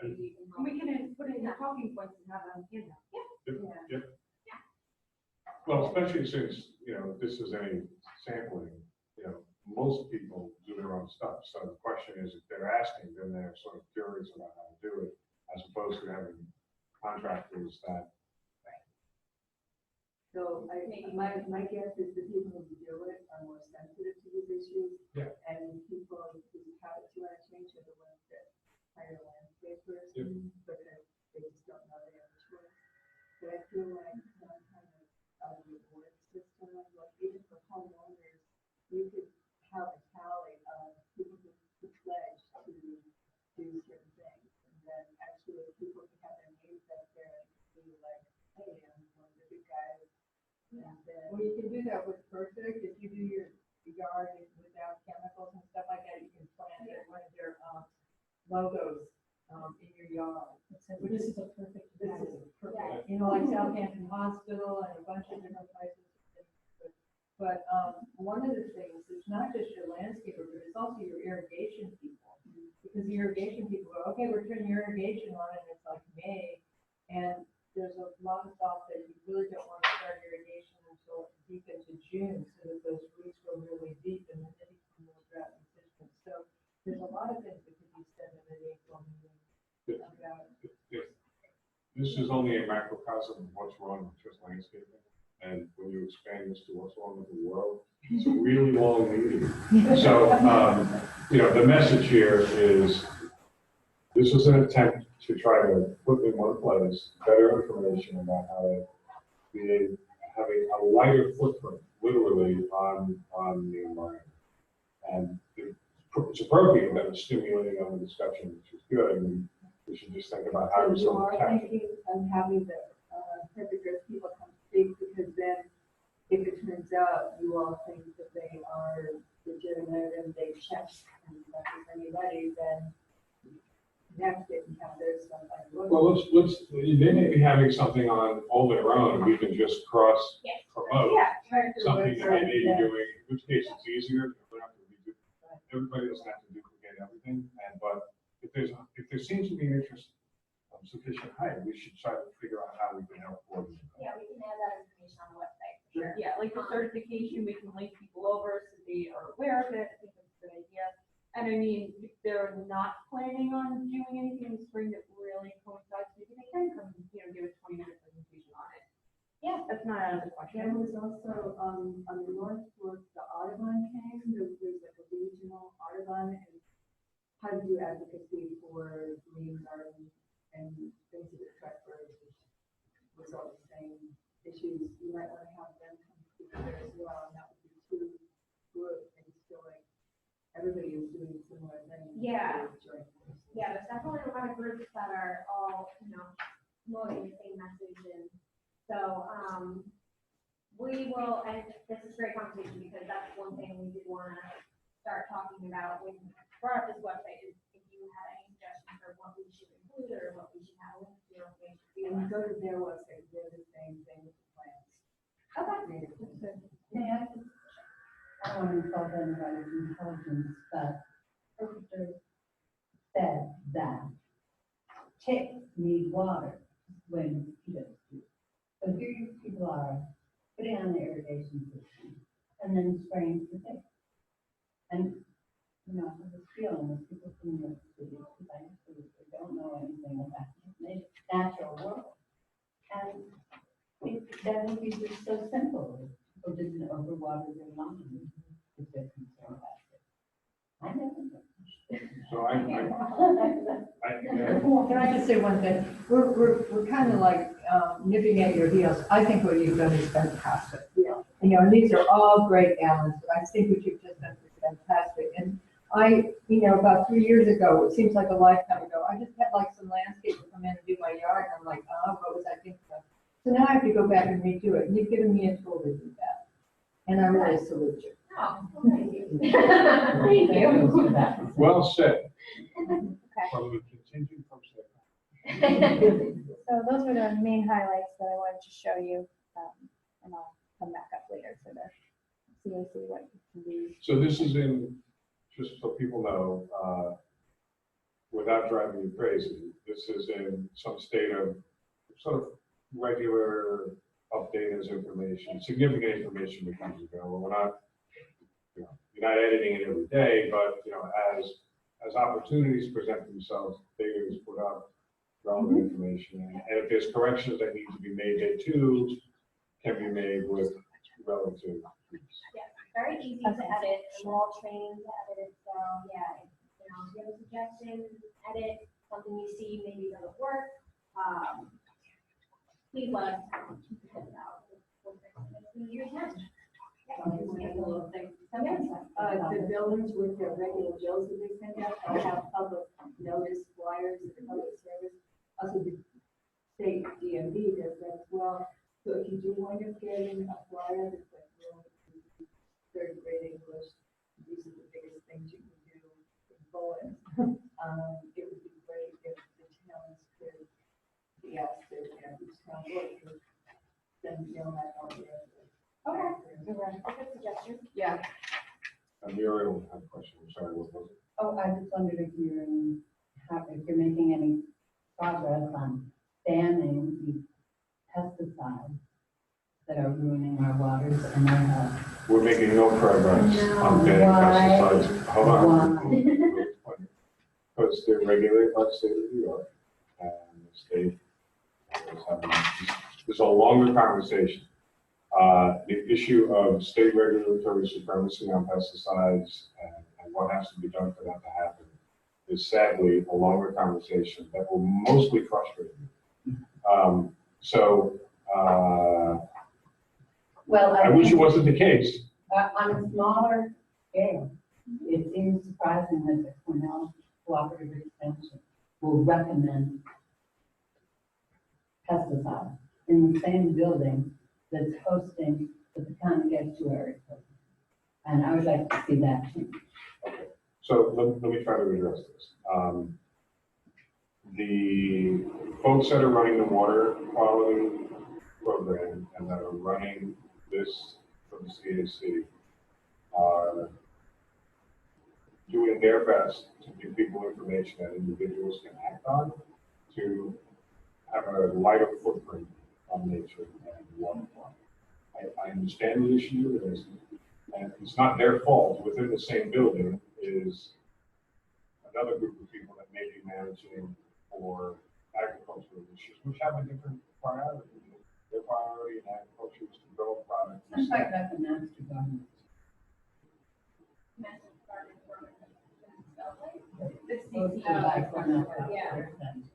And maybe you can help. And we can put in the talking points and have them in there. Yep. Well, especially since, this is a sampling, most people do their own stuff. So the question is, if they're asking, then they're sort of curious about how to do it, as opposed to having contractors that. So my guess is the people who do it are more sensitive to these issues. Yeah. And people whose habits you want to change are the ones that hire land without chemicals and stuff like that. You can plant one of their logos in your yard. Which is a perfect. This is perfect. You know, like Southampton Hospital and a bunch of different places. But one of the things, it's not just your landscaper, but it's also your irrigation people. Because the irrigation people go, okay, we're turning your irrigation on, and it's like May, and there's a lot of thought that you really don't want to start irrigation until deep into June, so that those roots go really deep and then they become more drought resistant. So there's a lot of things that could be said in an April meeting about. This is only a macrocosm of what's wrong with just landscaping. And when you expand this to what's wrong with the world, it's a really long meeting. So, the message here is, this was an attempt to try to put in one place better information about how to be having a lighter footprint, literally, on the environment. And it's appropriate that it's stimulating on the discussion, which is good. And we should just think about how So to you sort are of tackle it. thinking of having the perfect earth people come speak, because then if it turns out you all think that they are legitimate and they check and not with anybody, then you have to have their stuff like. Well, they may be having something on all their own, and we can just cross promote something that they may be doing, in which case it's easier. We don't have to redo. Everybody doesn't have to duplicate everything, but if there seems to be an interest of sufficient height, we should try to figure out how we can help coordinate. Yeah, we can add that information on the website, for sure. Yeah, like the certification, we can link people over so they are aware of it. I think that's a good idea. And I mean, if they're not planning on doing anything in the spring that really coincides, maybe they can come, give a 20-minute presentation on it. Yeah. That's not out of the There question. was also, on the North Fork, the Audubon came, there's like a regional Audubon, and how to do advocacy for green gardens and things that attract birds, which was all the same issues. You might want to have them come speak there as well, and that would be too good, and feel like everybody is doing similar things. Yeah. Joint forces. Yeah, there's definitely a lot of groups that are all, promoting the same message, and so, we will, and this is great conversation, because that's one thing we did want to start talking about when we brought up this website, is if you had any suggestions for what we should include or what we should have linked to, or things to And go to their website, they're the same thing with the plans. Okay. Yeah, I don't want to insult anybody's intelligence, but Professor said that ticks need water when mosquitoes do. So here you people are putting on the irrigation system and then spraying for ticks. And, I have this feeling with people from New York City, because I absolutely don't know anything about the natural world. And that would be just so simple. People didn't overwater their lawn if they're concerned about it. I never know. So I Can I just say one thing? We're kind of like nipping at your heels. I think what you've done is fantastic. Yeah. And these are all great elements. I think what you've just done is fantastic. And I, about 3 years ago, it seems like a lifetime ago, I just had like some landscaper come in and do my yard, and I'm like, oh, what was I thinking of? So now I have to go back and redo it. And you've given me a tool to do that. And I really salute you. Oh, well, thank you. Thank you. well said. Okay. From the contingent from Stefan. So those were the main highlights that I wanted to show you, and I'll come back up later for the CAC, what you can do. So this is in, just so people know, without driving you crazy, this is in some state of sort of regular update as information, significant information becomes available. We're not, you're not editing it every day, but as opportunities present themselves, data is put up, relevant information, and if there's corrections that need to be made, they too can be made with relative. Very easy to edit, and we're all trained to edit it, so, yeah, if you have a suggestion, edit, something you see maybe doesn't work, please let us know. We'll fix it in years time. The buildings with their regular bills that they send out, I have public notice flyers in the public service. Also, the state DMV does that as well. So if you do wind up getting a flyer that's like third grade English, be had a question, I'm sorry, what was it? Oh, I just wondered if you're making any progress on banning the pesticides that are ruining our waters and our health. We're making no progress on banning Why? pesticides. Hold on. Because they're regulated by the state of New York, and the state is having, there's a longer conversation. The issue of state regulatory supremacy on pesticides and what has to be done for that to happen is sadly a longer conversation that will mostly frustrate me. Well, I wish it wasn't the case. on a smaller scale, it seems surprising that the Cornell Cooperative Extension will recommend pesticides in the same building that's hosting the Peconic Estuary program. And I would like to see that change. So let me try to address this. The folks that are running the water quality program and that are running this for the CAC are doing their best to give people information that individuals can act on to have a lighter footprint on nature and water quality. I understand the issue, and it's not their fault. Within the same building is another group of people that may be managing for agricultural issues, which have a different priority. Their priority in agriculture is to grow a product. I'm talking about the master garden. This Those is, are like Cornell yeah. Cooperative Extension.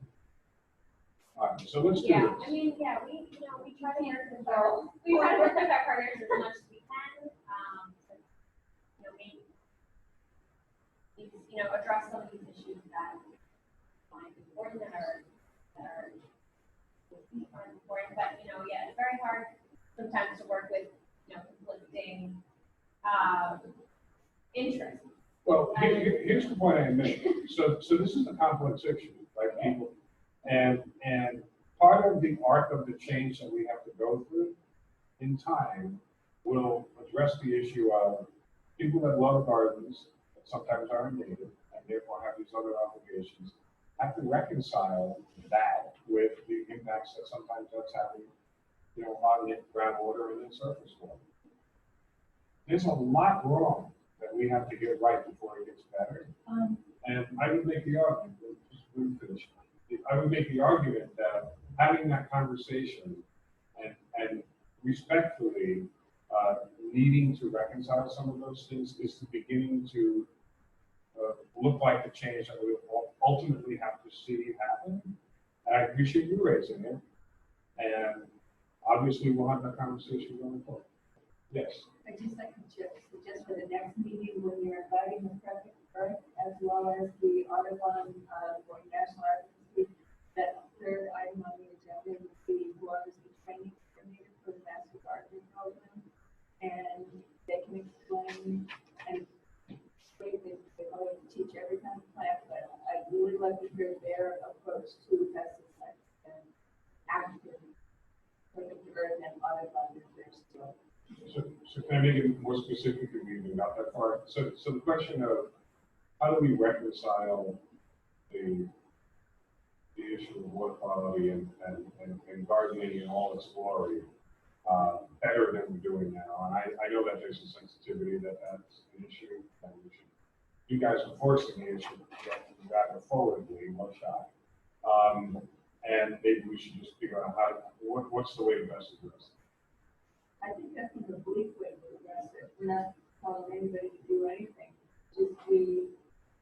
All right, so let's do Yeah, this. I mean, yeah, we try to work with our partners as much as we can, address some of these issues that find important that are important, but, yeah, it's very hard sometimes to work with, conflicting, interests. Well, here's the point I make. So this is a complex issue, right, people? And part of the arc of the change that we have to go through in time will address the issue of people that love gardens, that sometimes are native, and therefore have these other obligations, have to reconcile that with the impacts that sometimes that's having, on the groundwater and then surface water. There's a lot wrong that we have to get right before it gets better. And I would make the argument, I would make the argument that having that conversation and respectfully needing to reconcile some of those things is the beginning to look like the change that we will ultimately have to see happen. And I appreciate you raising it. And obviously we'll have that conversation going forward. Yes. I'd just like to suggest for the next meeting, when you're inviting the Project Earth as well as the Audubon or National Art Institute, that third item on the agenda would be what is the training coordinator for the Master Gardening Program. And they can explain and they always teach every kind of plant, but I'd really like to hear their approach to pesticides and active Project Earth and Audubon research. So can I make it more specific if we even got that far? So the question of how do we reconcile the issue of water quality and gardening in all its glory better than we're doing now? And I know that there's a sensitivity that's an issue, and we should, you guys are forcing the issue to get rather forwardly, one shot. And maybe we should just figure out what's the way to best address it. I think that's an oblique way to address it. We're not telling anybody to do anything. Just be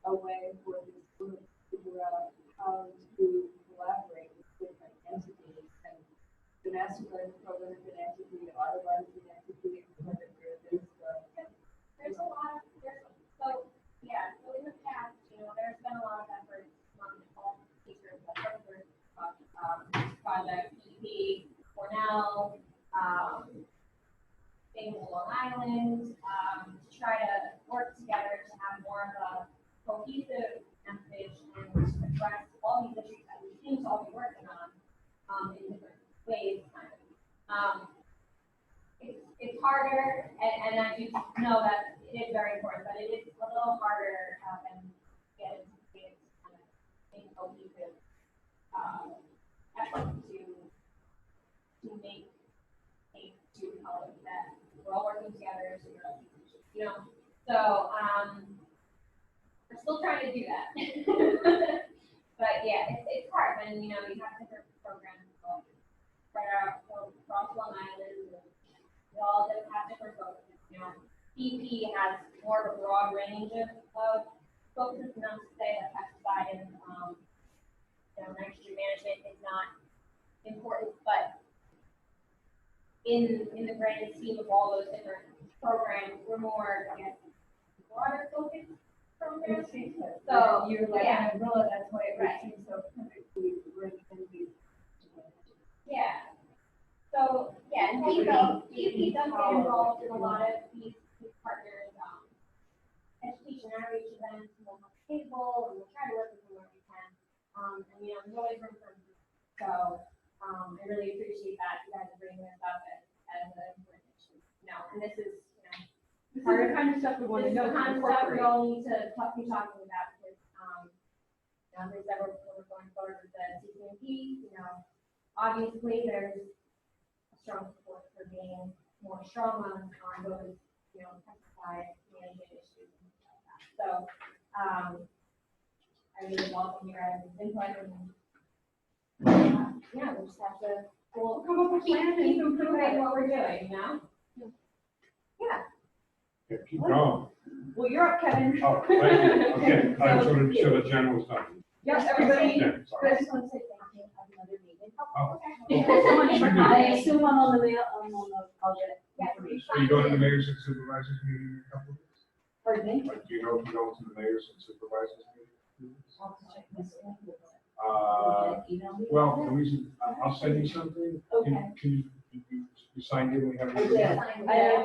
a way for the school to figure out how to collaborate with different entities. And the Master Garden Program is an entity, Audubon is an entity, and There's a lot of, so in the past, there's been a lot of effort among all speakers, Project, EP, Cornell, things in Long Island, to try to work together to have more of a cohesive message and address all these issues that we seem to all be working on in different ways, kind of. It's harder, and I do know that is very important, but it is a little harder than getting kids kind of in cohesive effort to make a student college that we're all working together, so you know. So we're still trying to do that. But yeah, it's hard when you have different programs spread out across Long Island. We all have different focuses. EP has more of a broad range of focuses, not to say that pesticide and nitrogen management is not important, but in the grand scheme of all those different programs, we're more, I guess, broader focused programs. So You're like yeah. an umbrella, that's why it Right. seems so perfectly written and be. Yeah. So, yeah, and DEP does get involved in a lot of these partners, education outreach events, we'll have a table, and we'll try to work with them where we can. And, there's always room for improvement. So, I really appreciate that, you guys are bringing this up as an important issue. And this is, This is the kind of stuff we want to this is know the kind to of stuff we incorporate. all need to be talking about, because, there's ever, when we're going forward with the CCMP, obviously there's a strong support for being more strong on those, pesticide management issues and stuff like that. So, I really welcome your guys' input and, we just have to, we'll Come up with a plan and keep improve improving it. what we're doing, Yeah. Yeah, keep going. Well, you're up, Kevin. Oh, thank you. Okay, I just wanted to show the general's done. Yes, everybody. Yeah, I sorry. just want to say thank you, have another meeting. Oh. I assume I'm on the mail, I'll get it. Are you going to the mayors and supervisors meeting in a couple of weeks? Pardon me? Like, do you know if you're going to the mayors and supervisors meeting? I'll have to check this in. Email me? Well, the reason, I'll send you something. Okay. You signed in, we have. I did. I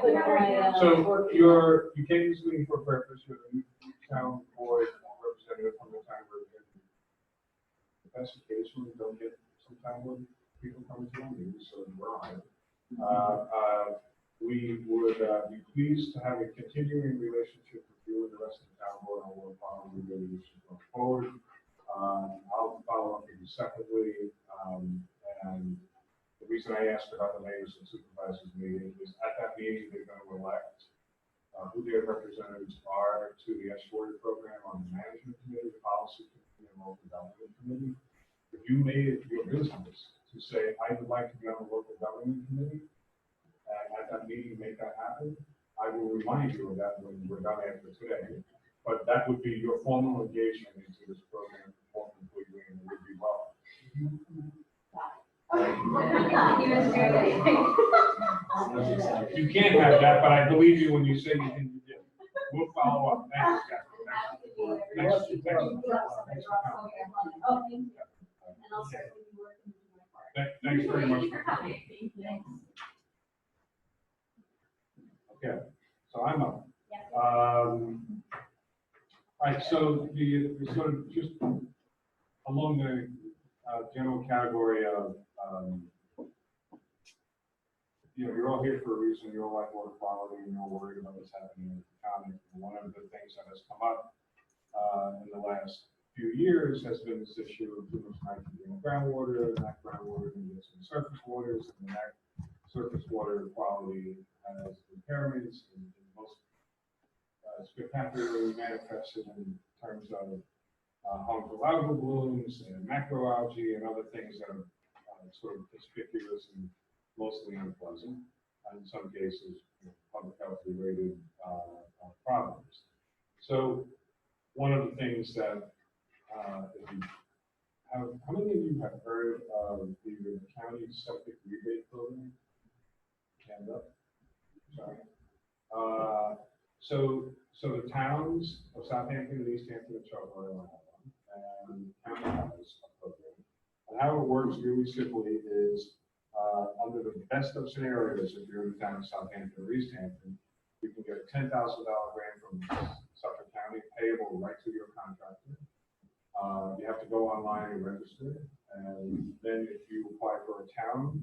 put my, So work. you came to this meeting for a purpose, you're the new town board representative from the town board. If that's the case, we don't get some time when people come to our meetings, so we're on it. We would be pleased to have a continuing relationship with you and the rest of the town board on what following really issues going forward. I'll follow up with you separately, and the reason I asked about the mayors and supervisors meeting is at that meeting, they're going to elect who their representatives are to the estuary program on the management committee, the policy committee, and local government committee. If you made it your business to say, I would like to be on the local government committee, and at that meeting, make that happen, I will remind you of that when we're done after today. But that would be your formal engagement into this program more completely, and it would be well. You can't have that, but I believe you when you say you can. We'll follow up. Thanks, Kathy. Thanks for coming. Oh, thank you. And I'll certainly be working with my part. Thanks very much. for coming. Thanks. Okay, so I'm up. Yes. All right, so the sort of just along the general category of, you're all here for a reason. You all like water quality, and you're all worried about what's happening in the county. And one of the things that has come up in the last few years has been this issue of too much nitrogen in groundwater, and that groundwater can get some surface waters, and that surface water quality has impairments, and most spectacularly manifested in terms of harmful algal blooms and macroalgae and other things that are sort of conspicuous and mostly unpleasant, and in some cases, public health related problems. So one of the things that, if you how many of you have heard of the county septic rebate program? Hand up. Sorry. So the towns of Southampton and East Hampton and Charlevoix have one, and the county has a program. And how it works really simply is, under the best of scenarios, if you're in the town of Southampton or East Hampton, you can get a $10,000 grant from Suffolk County payable right to your contractor. You have to go online and register, and then if you apply for a town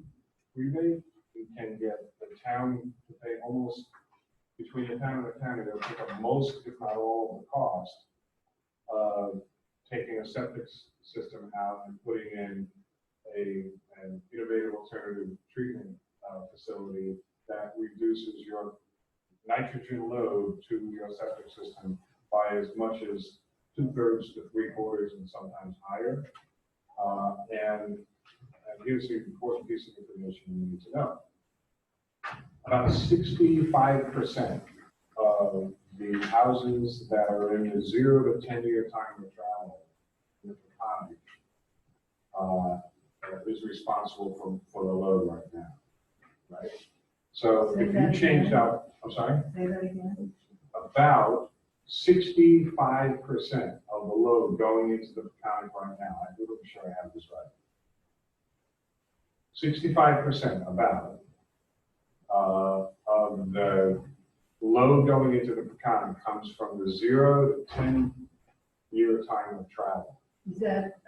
rebate, you can get the town to pay almost between the town and the county, they'll pick up most, if not all, of the cost of taking a septic system out and putting in an innovative alternative treatment facility that reduces your nitrogen load to your septic system by as much as 2/3 to 3/4 and sometimes higher. And here's the important piece of information you need to know. About 65% of the houses that are in the 0 to 10-year time of travel in the economy is responsible for the load right now, right? So if you changed out, I'm sorry? Say that again. About 65% of the load going into the county right now, I'm pretty sure I have this right. 65% about of the load going into the pecan comes from the 0 to 10-year time of travel. Is that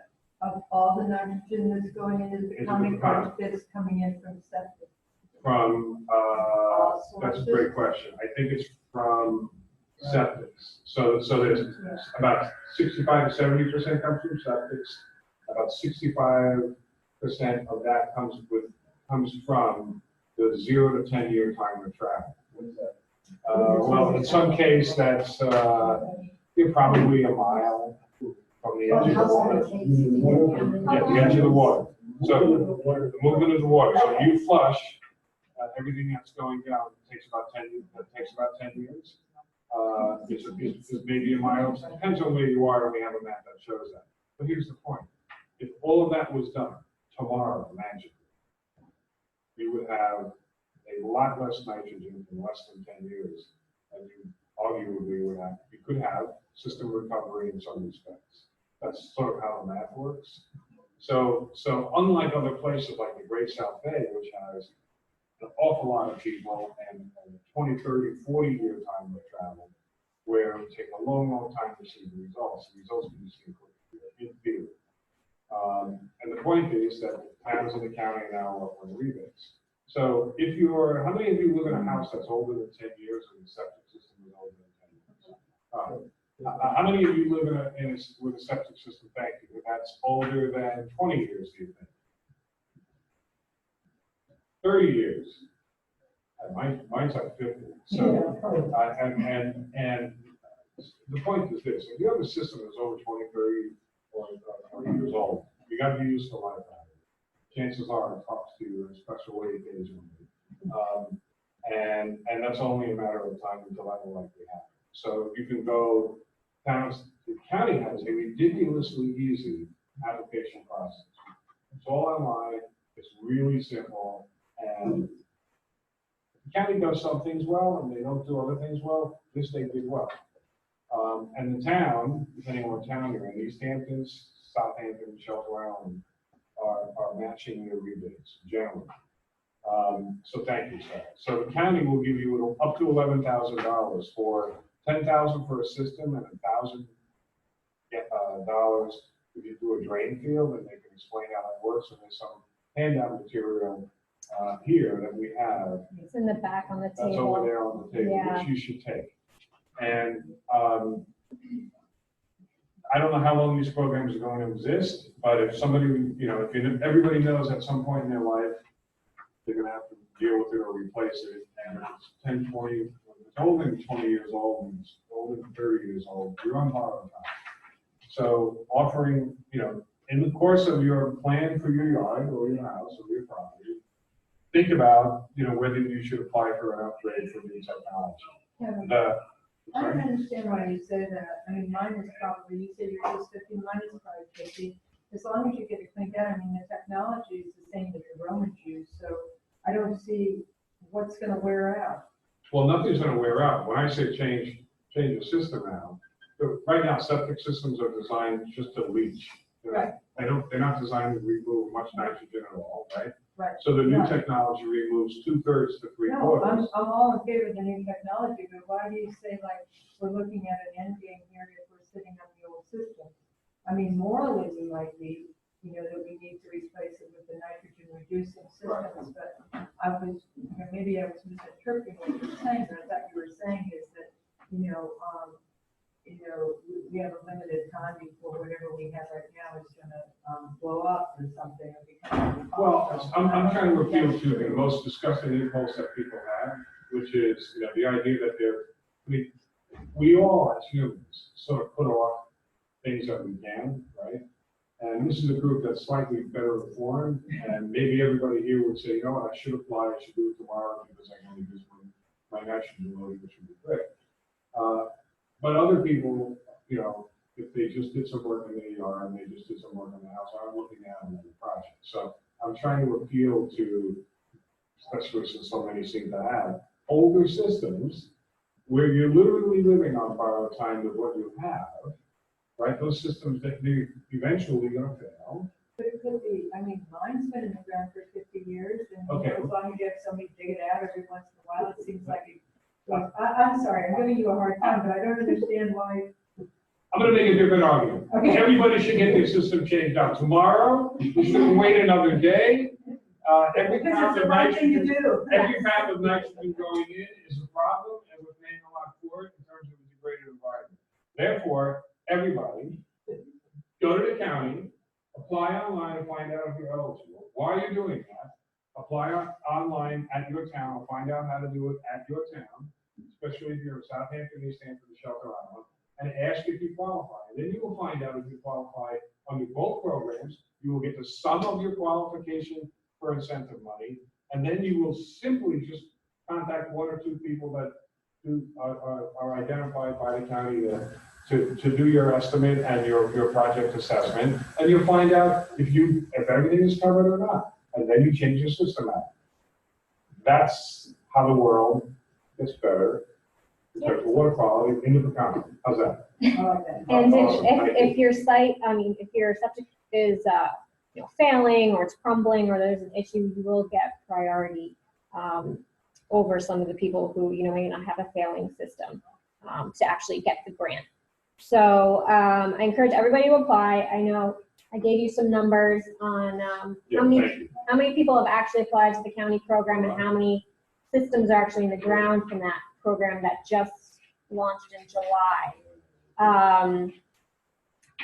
of all the nitrogen that's going into the comic book that's coming in from septic? From, that's a great question. I think it's from septics. So there's about 65 to 70% comes from septics. About 65% of that comes from the 0 to 10-year time of travel. Well, in some case, that's probably a mile from the edge of the water. Yeah, the edge of the water. So the movement of the water. So you flush everything that's going down. Takes about 10 years. It's maybe a mile. It depends on where you are, and we have a map that shows that. But here's the point: if all of that was done tomorrow, magically, you would have a lot less nitrogen in less than 10 years, and you arguably would have. You could have system recovery in some respects. That's sort of how the math works. So unlike other places like the Great South Bay, which has an awful lot of people and 20, 30, 40-year time of travel, where it would take a long, long time to see the results. The results can be seen quickly in theory. And the point is that towns in the county now are offering rebates. So how many of you live in a house that's older than 10 years and the septic system is older than 10 years? How many of you live with a septic system, thank you, that's older than 20 years, do you think? 30 years. Mine's like 50. So, and the point is this: if you have a system that's over 20, 30, or 40 years old, you got to be used to life out of it. Chances are it talks to you in a special way occasionally. And that's only a matter of time until that will likely happen. So you can go, the county has a ridiculously easy application process. It's all online, it's really simple, and the county does some things well and they don't do other things well. This they did well. And the town, depending on what town you're in, East Hamptons, Southampton, Shelter Island, are matching your rebates generally. So thank you, sir. So the county will give you up to $11,000 for $10,000 for a system and $1,000 if you do a drain field, and they can explain how that works. And there's some handout material here that we have. It's in the back on the table. That's over there on the table, Yeah. which you should take. And I don't know how long these programs are going to exist, but if somebody, everybody knows at some point in their life, they're going to have to deal with it or replace it. And if it's 10, 20, if it's older than 20 years old and it's older than 30 years old, you're on borrowed time. So offering, in the course of your plan for your yard or your house or your property, think about, whether you should apply for an upgrade for new technology. I don't understand why you say that. I mean, mine is probably, you say yours is 50, mine is probably 50. As long as you get it cleaned out, I mean, the technology is the same that the Romans use, so I don't see what's going to wear out. Well, nothing's going to wear out. When I say change the system out, right now septic systems are designed just to leach. Right. They're not designed to remove much nitrogen at all, right? Right. So the new Right. technology removes 2/3 to 3/4. No, I'm all in favor of the new technology, but why do you say like we're looking at an end game here if we're sitting on the old system? I mean, morally we might be, that we need to replace it with the nitrogen reducing systems, but maybe I was misinterpreting what you were saying, but I thought you were saying we have a limited time before whatever we have right now is gonna, blow up or something or become. Well, I'm trying to appeal to the most disgusting impulse that people have, which is, the idea that we all as humans sort of put off things that we can, right? And this is a group that's slightly better informed, and maybe everybody here would say, I should apply, I should do it tomorrow because I can only do my national loading, which would be great. But other people, if they just did some work in the ER and they just did some work in the house, I'm looking at another project. So I'm trying to appeal to, especially since so many seem to have, older systems where you're literally living on borrowed time with what you have, right? Those systems that they're eventually going to fail. But it could be, mine's been in the ground for 50 years, and Okay. as long as you have somebody dig it out every once in a while, it seems like I'm sorry, I'm giving you a hard time, but I don't understand why. I'm going to make a different argument. Okay. Everybody should get their system changed out tomorrow. You shouldn't wait another day. Every Because pound it's of the right thing to nitrogen, do. every pound of nitrogen going in is a problem, and we're paying a lot for it in terms of the degraded environment. Therefore, everybody, go to the county, apply online and find out if you're eligible. While you're doing that, apply online at your town, find out how to do it at your town, especially if you're Southampton, East Hampton, Shelter Island, and ask if you qualify. And then you will find out if you qualify under both programs. You will get the sum of your qualification for incentive money, and then you will simply just contact one or two people that are identified by the county to do your estimate and your project assessment, and you'll find out if everything is covered or not, and then you change your system out. That's how the world gets better in terms of water quality in the county. How's that? And Awesome. if your site, if your septic is failing or it's crumbling or there's an issue, you will get priority over some of the people who may not have a failing system to actually get the grant. So I encourage everybody to apply. I know I gave you some numbers on how many people have actually applied to the county program and how many systems are actually in the ground from that program that just launched in July.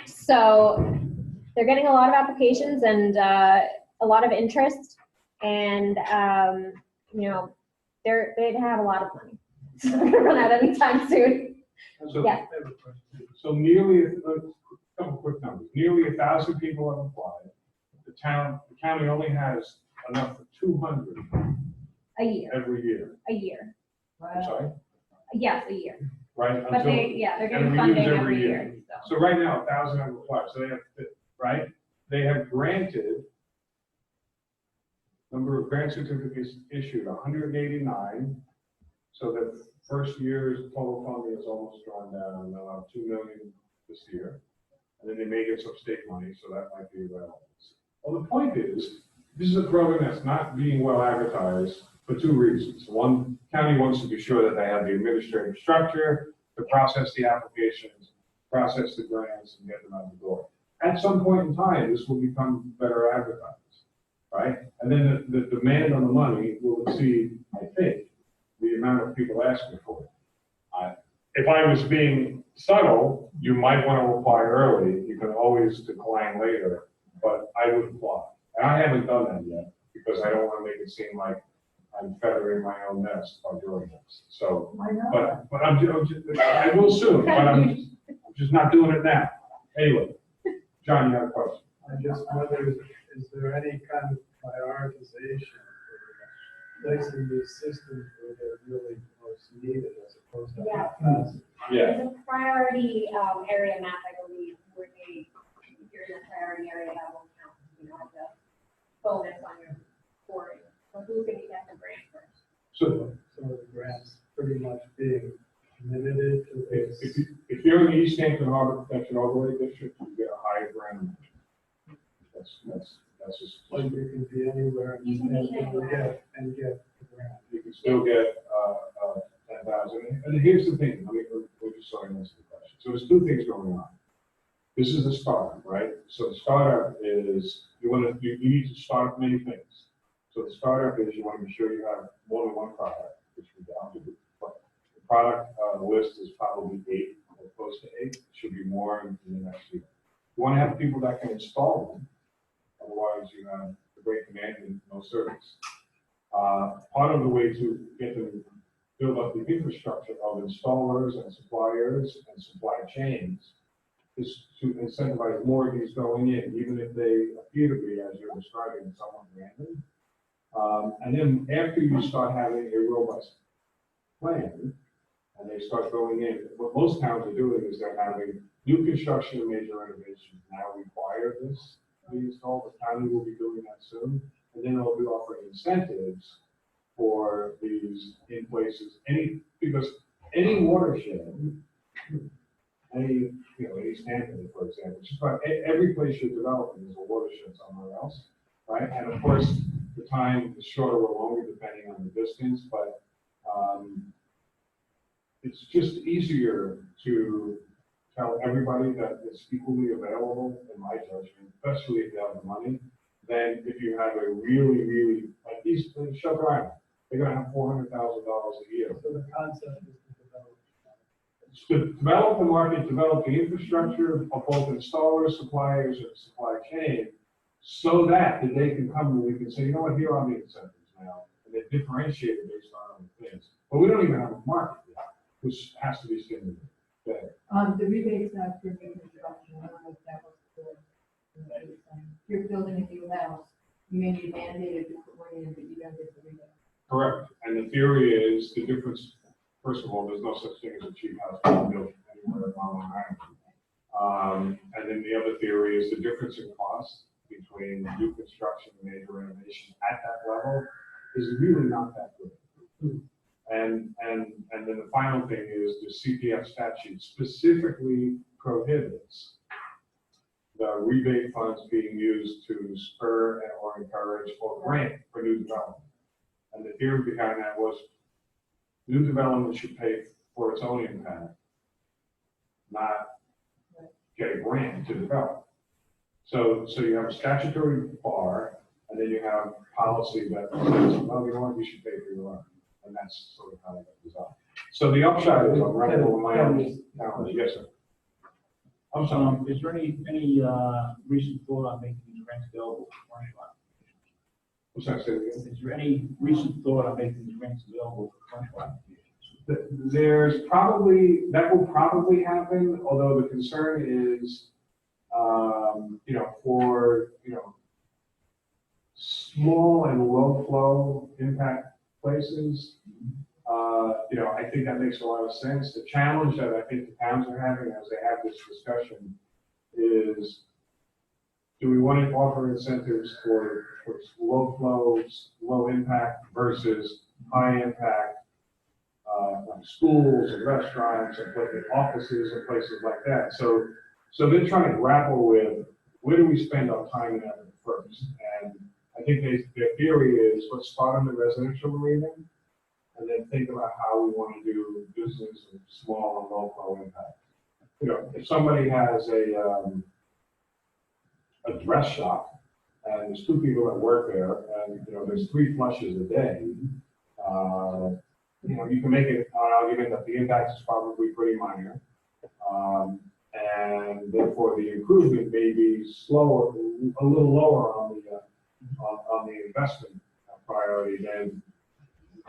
So they're getting a lot of applications and a lot of interest, and they'd have a lot of money. So they're gonna run out anytime soon. Yeah. So nearly, a couple quick numbers, nearly 1,000 people have applied. The county only has enough for 200 A year. every year. A year. I'm sorry? Yes, a year. Right? But Until- they're and getting it funding renews every year. So. So right now, 1,000 have applied, so they have, right? They have granted, number of grant certificates issued, 189. So the first year's total funding is almost drawn down, about $2 million this year. And then they may get some state money, so that might be available. Well, the point is, this is a program that's not being well advertised for two reasons. One, county wants to be sure that they have the administrative structure to process the applications, process the grants, and get them out the door. At some point in time, this will become better advertised, right? And then the demand on the money will exceed, I think, the amount of people asking for it. If I was being subtle, you might want to apply early. You can always decline later, but I would apply. And I haven't done that yet because I don't want to make it seem like I'm feathering my own nest by doing this. So, Why not? but I will soon, but I'm just not doing it now. Anyway, John, you have a question? I just wonder, is there any kind of prioritization for placing these systems where they're really most needed as opposed to? Yeah. Yeah. There's a priority area map, I believe, where if you're in a priority area, that will count, as a bonus on your scoring. So who's going to get the grant first? So The grants pretty much being limited to this. if you're in the East Hampton Harbor Protection Overlay District, you get a higher grant amount. That's just. Like you can be anywhere You can be and anywhere. get the grant. You can still get 10,000. And here's the thing, we're just sorry to answer the question. So there's two things going on. This is the startup, right? So the startup is, you need to start many things. So the startup is you want to be sure you have more than one product, which we down to. But the product list is probably 8 or close to 8. It should be more in the next year. You want to have people that can install them, otherwise you have a great demand and no service. Part of the way to get them build up the infrastructure of installers and suppliers and supply chains is to incentivize more of these going in, even if they appear to be, as you're describing, somewhat random. And then after you start having a robust plan, and they start going in, what most towns are doing is they're having new construction and major renovations now require this to be installed. The county will be doing that soon, and then they'll be offering incentives for these in places, because any watershed, any Stanton, for example, just about every place you're developing is a watershed somewhere else, right? And of course, the time is shorter or longer depending on the distance, but it's just easier to tell everybody that it's equally available, in my judgment, especially if they have the money, than if you have a really, like these, Shelter Island, they're gonna have $400,000 a year. So the concept is to develop. To develop the market, develop the infrastructure of both installers, suppliers, and supply chain, so that they can come and we can say, you know what, here are the incentives now, and they differentiate it based on other things. But we don't even have a market yet, which has to be stimulated. The rebates not for new construction, I don't know if that was the, you're building a new house, you may be mandated to put money in, but you don't get the rebate. Correct. And the theory is the difference, first of all, there's no such thing as a cheap house being built anywhere on Long Island. And then the other theory is the difference in cost between new construction and major renovation at that level is really not that good. And then the final thing is the CPF statute specifically prohibits the rebate funds being used to spur or encourage or grant for new development. And the theory behind that was new development should pay for its own impact, not get a grant to develop. So you have a statutory bar, and then you have policy that says, well, you know what, you should pay for your own. And that's sort of how that goes out. So the upside is I'm running over my own calendar. Yes, sir. I'm sorry. Is there any recent thought on making these rents available for commercial applications? What's that say again? Is there any recent thought on making these rents available for commercial applications? There's probably, that will probably happen, although the concern is, for, small and low flow impact places, I think that makes a lot of sense. The challenge that I think the towns are having as they have this discussion is, do we want to offer incentives for low flows, low impact versus high impact, like schools and restaurants and offices and places like that. So they're trying to grapple with where do we spend our time and effort first. And I think their theory is let's start on the residential arena and then think about how we want to do business and small and low flow impact. If somebody has a dress shop and there's 2 people that work there and there's 3 flushes a day, you can make it an argument that the impact is probably pretty minor, and therefore the improvement may be slower, a little lower on the investment priority than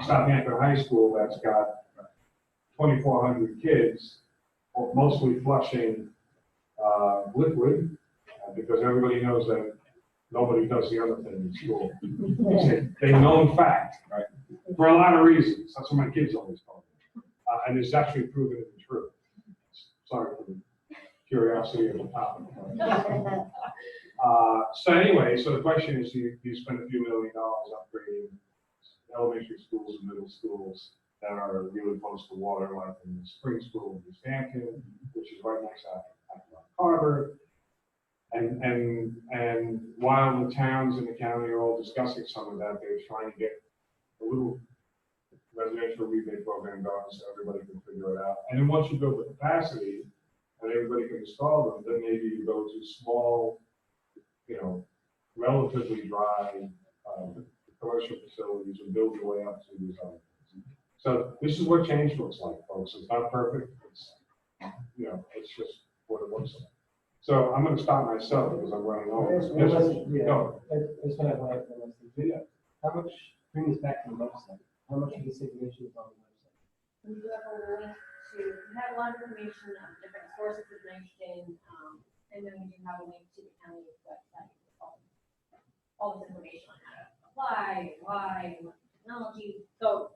Southampton High School that's got 2,400 kids, mostly flushing liquid, because everybody knows that nobody does the other thing in school. It's a known fact, right? For a lot of reasons. That's what my kids always call me. And it's actually proven to be true. Sorry for the curiosity of the topic. So anyway, so the question is, do you spend a few $1 million upgrading elementary schools and middle schools that are really close to water, like in the spring school in East Hampton, which is right next to Aqueduct Harbor. And while the towns in the county are all discussing some of that, they're trying to get a little residential rebate program going so everybody can figure it out. And then once you build the capacity and everybody can install them, then maybe you go to small, relatively dry commercial facilities and build your way up to these other things. So this is what change looks like, folks. It's not perfect. it's just what it looks like. So I'm gonna stop myself because I'm running over. Yes, Yes, yeah, go. that's what I want to do. How much, bring this back to the website, how much of this information is on the website? We do have a link to, we have a lot of information on different sources of nitrogen, and then we do have a link to the county website. with all this information on how to apply, why, and what technology. So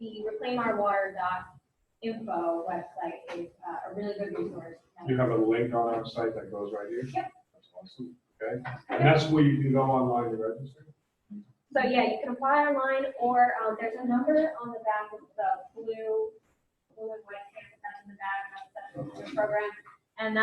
the reclaimourwater.info website is a really good resource. You have a link on our site that goes right here? Yep. That's awesome, okay? And that's where you can go online and register? So yeah, you can apply online, or there's a number on the back of the blue and white stamp that's in the back of the program, and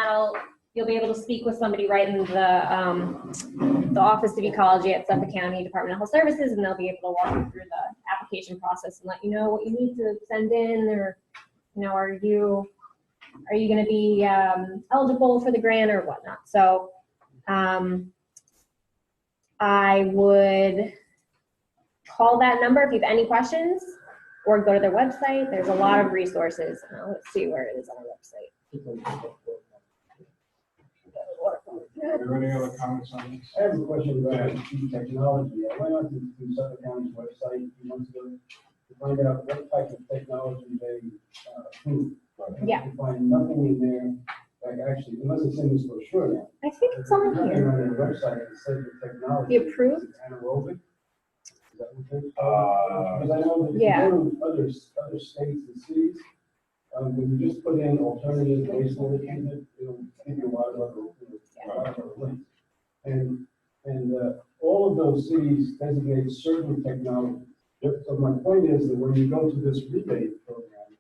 you'll be able to speak with somebody right in the Office of Ecology at Suffolk County Department of Health Services, and they'll be able to walk you through the application process and let you know what you need to send in, or are you going to be eligible for the grant or whatnot. So I would call that number if you have any questions, or go to their website. There's a lot of resources. Let's see where it is on our website. Are there any other comments on this? I have a question about the technology. I went on to Suffolk County's website a few months ago to find out what type of technology they approve. Yeah. I can find nothing in there, like actually, unless it's in this brochure now. I think it's on There's nothing here. on their website that says the technology. The approved? Is it anaerobic? Is that what they're Uh, Because I know that if Yeah. you go to other states and cities, when you just put in alternative wastewater treatment, it'll give you a lot of other links. And all of those cities designate certain technologies. So my point is that when you go to this rebate program,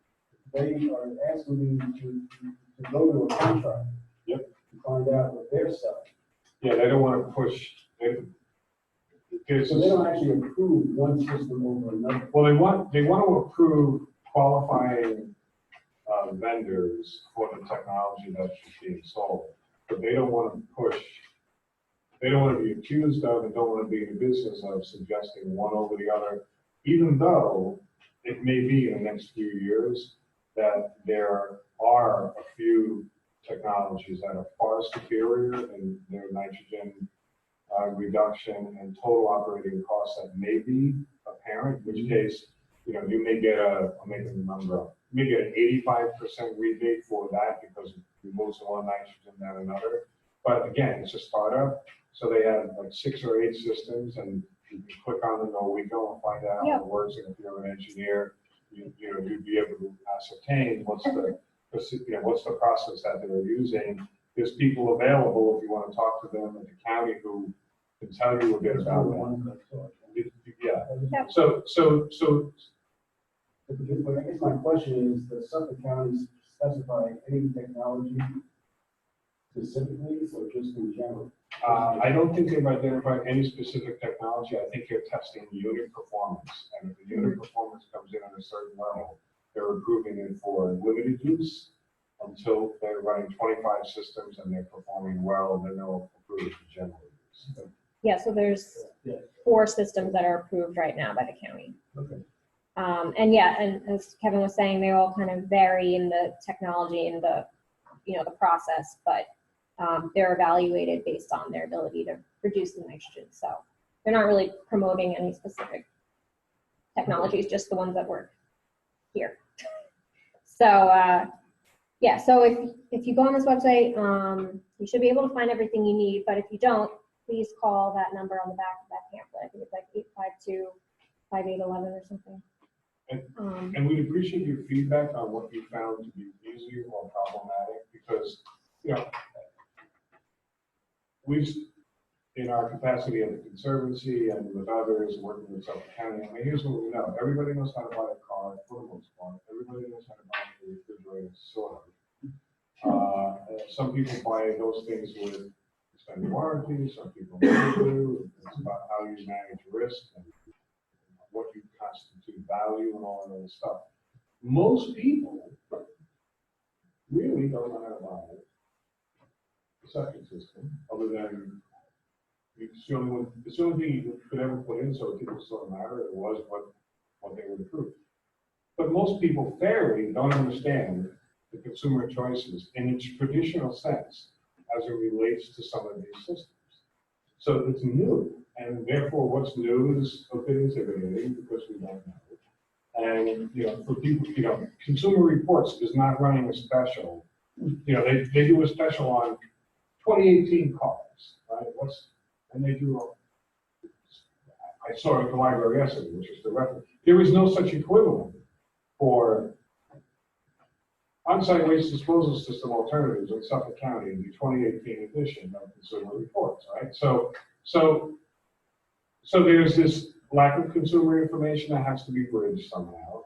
they are asking you to go to a contract. Yep. To find out what they're selling. Yeah, they don't want to push. So they don't actually approve one system over another. Well, they want to approve qualifying vendors for the technology that's being sold, but they don't want to push. They don't want to be accused of, and don't want to be in the business of suggesting one over the other, even though it may be in the next few years that there are a few technologies that are far superior in their nitrogen reduction and total operating costs that may be apparent, in which case, you may get I'm making a number up, you may get an 85% rebate for that because it removes one nitrogen than another. But again, it's a startup, so they have like 6 or 8 systems, and you can click on them all weekend and find out how it works. And if you're an engineer, you'd be able to ascertain what's the process that they're using. There's people available if you want to talk to them at the county who can tell you a bit about that. Yeah. So But I guess my question is, does Suffolk County specify any technology specifically or just in general? I don't think they've identified any specific technology. I think they're testing unit performance. And if the unit performance comes in at a certain level, they're approving it for limited use until they're running 25 systems and they're performing well, then they'll approve it for general use. Yeah, so there's 4 systems that are approved right now by the county. Okay. And as Kevin was saying, they all kind of vary in the technology and the process, but they're evaluated based on their ability to reduce the nitrogen. So they're not really promoting any specific technologies, just the ones that work here. So so if you go on this website, you should be able to find everything you need, but if you don't, please call that number on the back of that pamphlet. I think it's like 852-5811 or something. And we'd appreciate your feedback on what you found to be easy or problematic, because, we've, in our capacity of the Conservancy and with others working with Suffolk County, here's what we know. Everybody knows how to buy a car for the most part. Everybody knows how to buy a refrigerator, sort of. Some people buy those things with extended warranty, some people don't do. It's about how you manage risk and what you constitute value and all that other stuff. Most people really don't know how to buy a septic system, other than it's the only thing you could ever put in, so it didn't sort of matter. It was what they would approve. But most people fairly don't understand the consumer choices in its traditional sense as it relates to some of these systems. So it's new, and therefore what's new is a bit intimidating because we don't know. And, for people, Consumer Reports is not running a special. They do a special on 2018 cars, right? And they do I saw it at the library yesterday, which is the reference. There is no such equivalent for on-site waste disposal system alternatives in Suffolk County in the 2018 edition of Consumer Reports, right? So there's this lack of consumer information that has to be bridged somehow.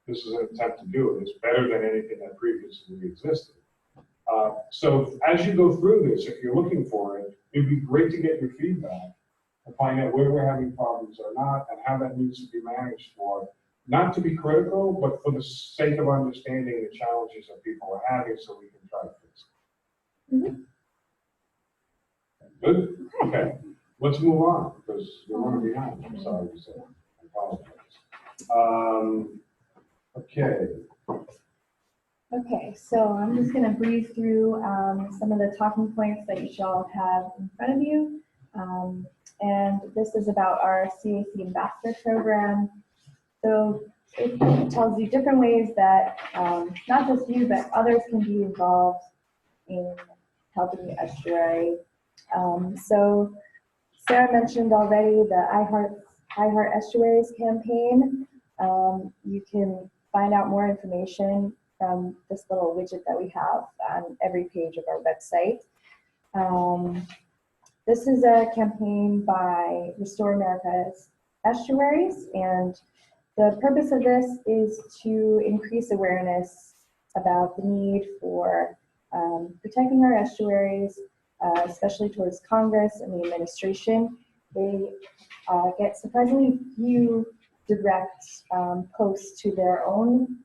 This is an attempt to do it. It's better than anything that previously existed. So as you go through this, if you're looking for it, it'd be great to get your feedback and find out where we're having problems or not and how that needs to be managed for, not to be critical, but for the sake of understanding the challenges that people are having so we can try to fix it. Good? Okay. Let's move on because we're running behind. I'm sorry to say. I apologize. Okay. Okay, so I'm just going to breeze through some of the talking points that you should all have in front of you. And this is about our CAC Ambassador Program. So it tells you different ways that not just you, but others can be involved in helping the estuary. So Sarah mentioned already the I Heart Estuaries campaign. You can find out more information from this little widget that we have on every page of our website. This is a campaign by Restore America's Estuaries, and the purpose of this is to increase awareness about the need for protecting our estuaries, especially towards Congress and the administration. They get surprisingly few direct posts to their own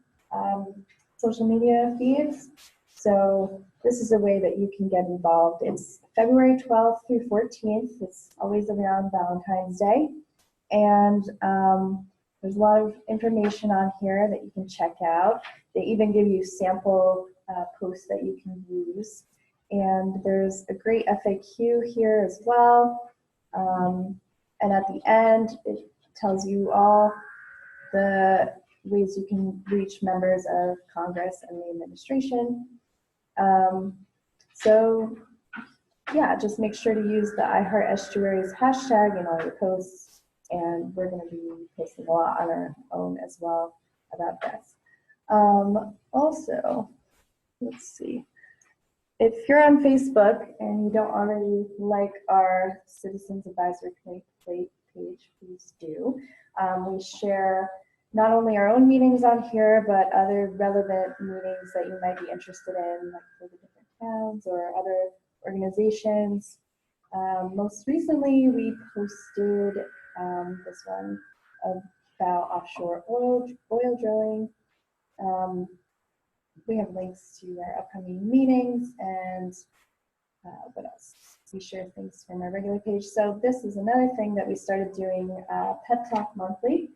social media feeds. So this is a way that you can get involved. It's February 12th through 14th. It's always around Valentine's Day. And there's a lot of information on here that you can check out. They even give you sample posts that you can use. And there's a great FAQ here as well. And at the end, it tells you all the ways you can reach members of Congress and the administration. So yeah, just make sure to use the I Heart Estuaries hashtag in all your posts, and we're going to be posting a lot on our own as well about this. Also, let's see. If you're on Facebook and you don't already like our Citizens Advisory Committee page, please do. We share not only our own meetings on here, but other relevant meetings that you might be interested in, like for the different towns or other organizations. Most recently, we posted this one about offshore oil drilling. We have links to our upcoming meetings and what else? We share things from our regular page. So this is another thing that we started doing, Pep Talk Monthly.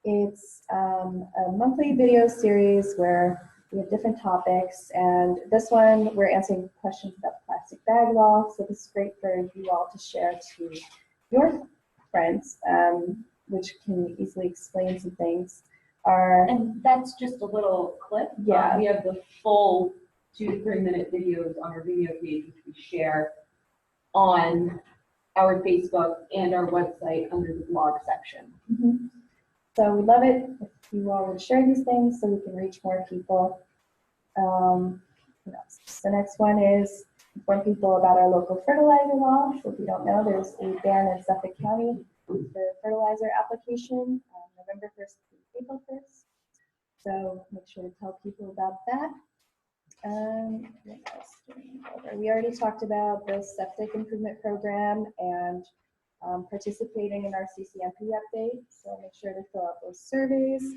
It's a monthly video series where we have different topics, and this one we're answering questions about the plastic bag law. So this is great for you all to share to your friends, which can easily explain some things. And that's just a little clip. Yeah. We have the full 2 to 3 minute videos on our video page, which we share on our Facebook and our website under the blog section. Mm-hmm. So we love it if you all would share these things so we can reach more people. What else? The next one is inform people about our local fertilizer law. So if you don't know, there's a ban in Suffolk County for fertilizer application, November 1st through April 1st. So make sure to tell people about that. What else? We already talked about the septic improvement program and participating in our CCMP update. So make sure to fill out those surveys.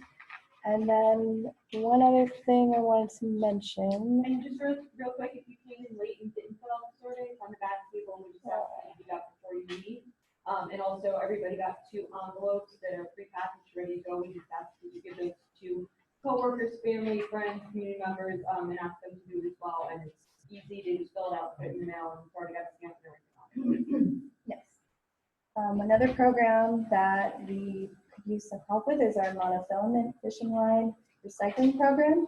And then one other thing I wanted to mention. And just real quick, if you came in late and didn't fill out the survey, on the back table, we just have to do that before you leave. And also, everybody got 2 envelopes that are prepackaged, ready to go. We just ask you to give those to coworkers, family, friends, community members, and ask them you as well, and it's easy to just fill it out, put it in the mail, and it's already got a stamp and everything on it. Yes. Another program that we could use some help with is our monofilament fishing line recycling program.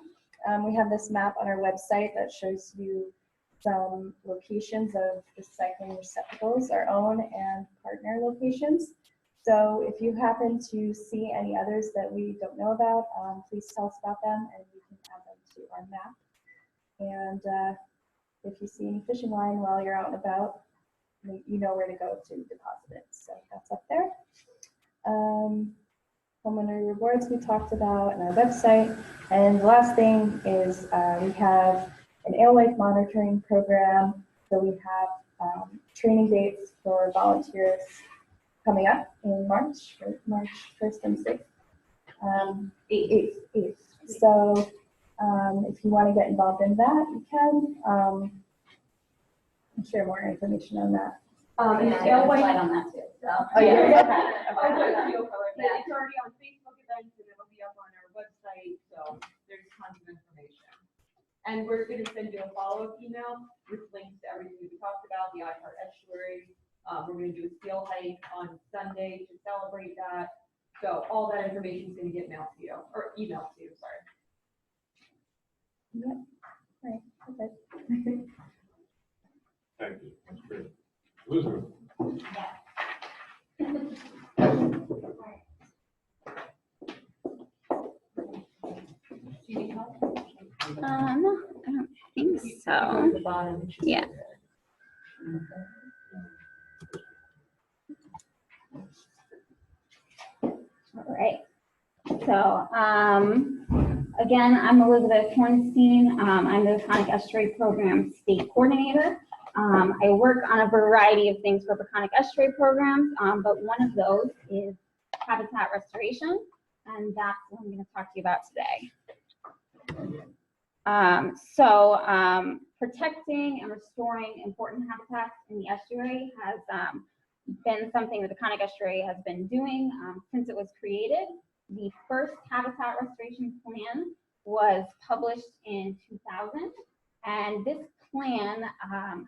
We have this map on our website that shows you some locations of recycling receptacles, our own and partner locations. So if you happen to see any others that we don't know about, please tell us about them and we can add them to our map. And if you see any fishing line while you're out and about, you know where to go to deposit it. So that's up there. Homeowner rewards we talked about on our website. And the last thing is we have an alewife monitoring program. So we have training dates for volunteers coming up in March 1st and 6th. 8th. So if you want to get involved in that, you can. I'll share more information on that. And slide on that too. So. Oh, yeah. Okay. Oh, good. Yeah, it's already on Facebook events and it'll be up on our website, so there's tons of information. And we're going to send you a follow-up email with links to everything we talked about, the iPart estuary. We're going to do a steel hike on Sunday to celebrate that. So all that information is going to get mailed to you, or emailed to you, sorry. Yep. All right. Perfect. Thank you. That's great. Elizabeth? I don't think so. Yeah. All right. So, again, I'm Elizabeth Hornstein. I'm the Peconic Estuary Program State Coordinator. I work on a variety of things for Peconic Estuary programs, but one of those is habitat restoration, and that's what I'm going to talk to you about today. Protecting and restoring important habitats in the estuary has been something that the Peconic Estuary has been doing since it was created. The first habitat restoration plan was published in 2000, and this plan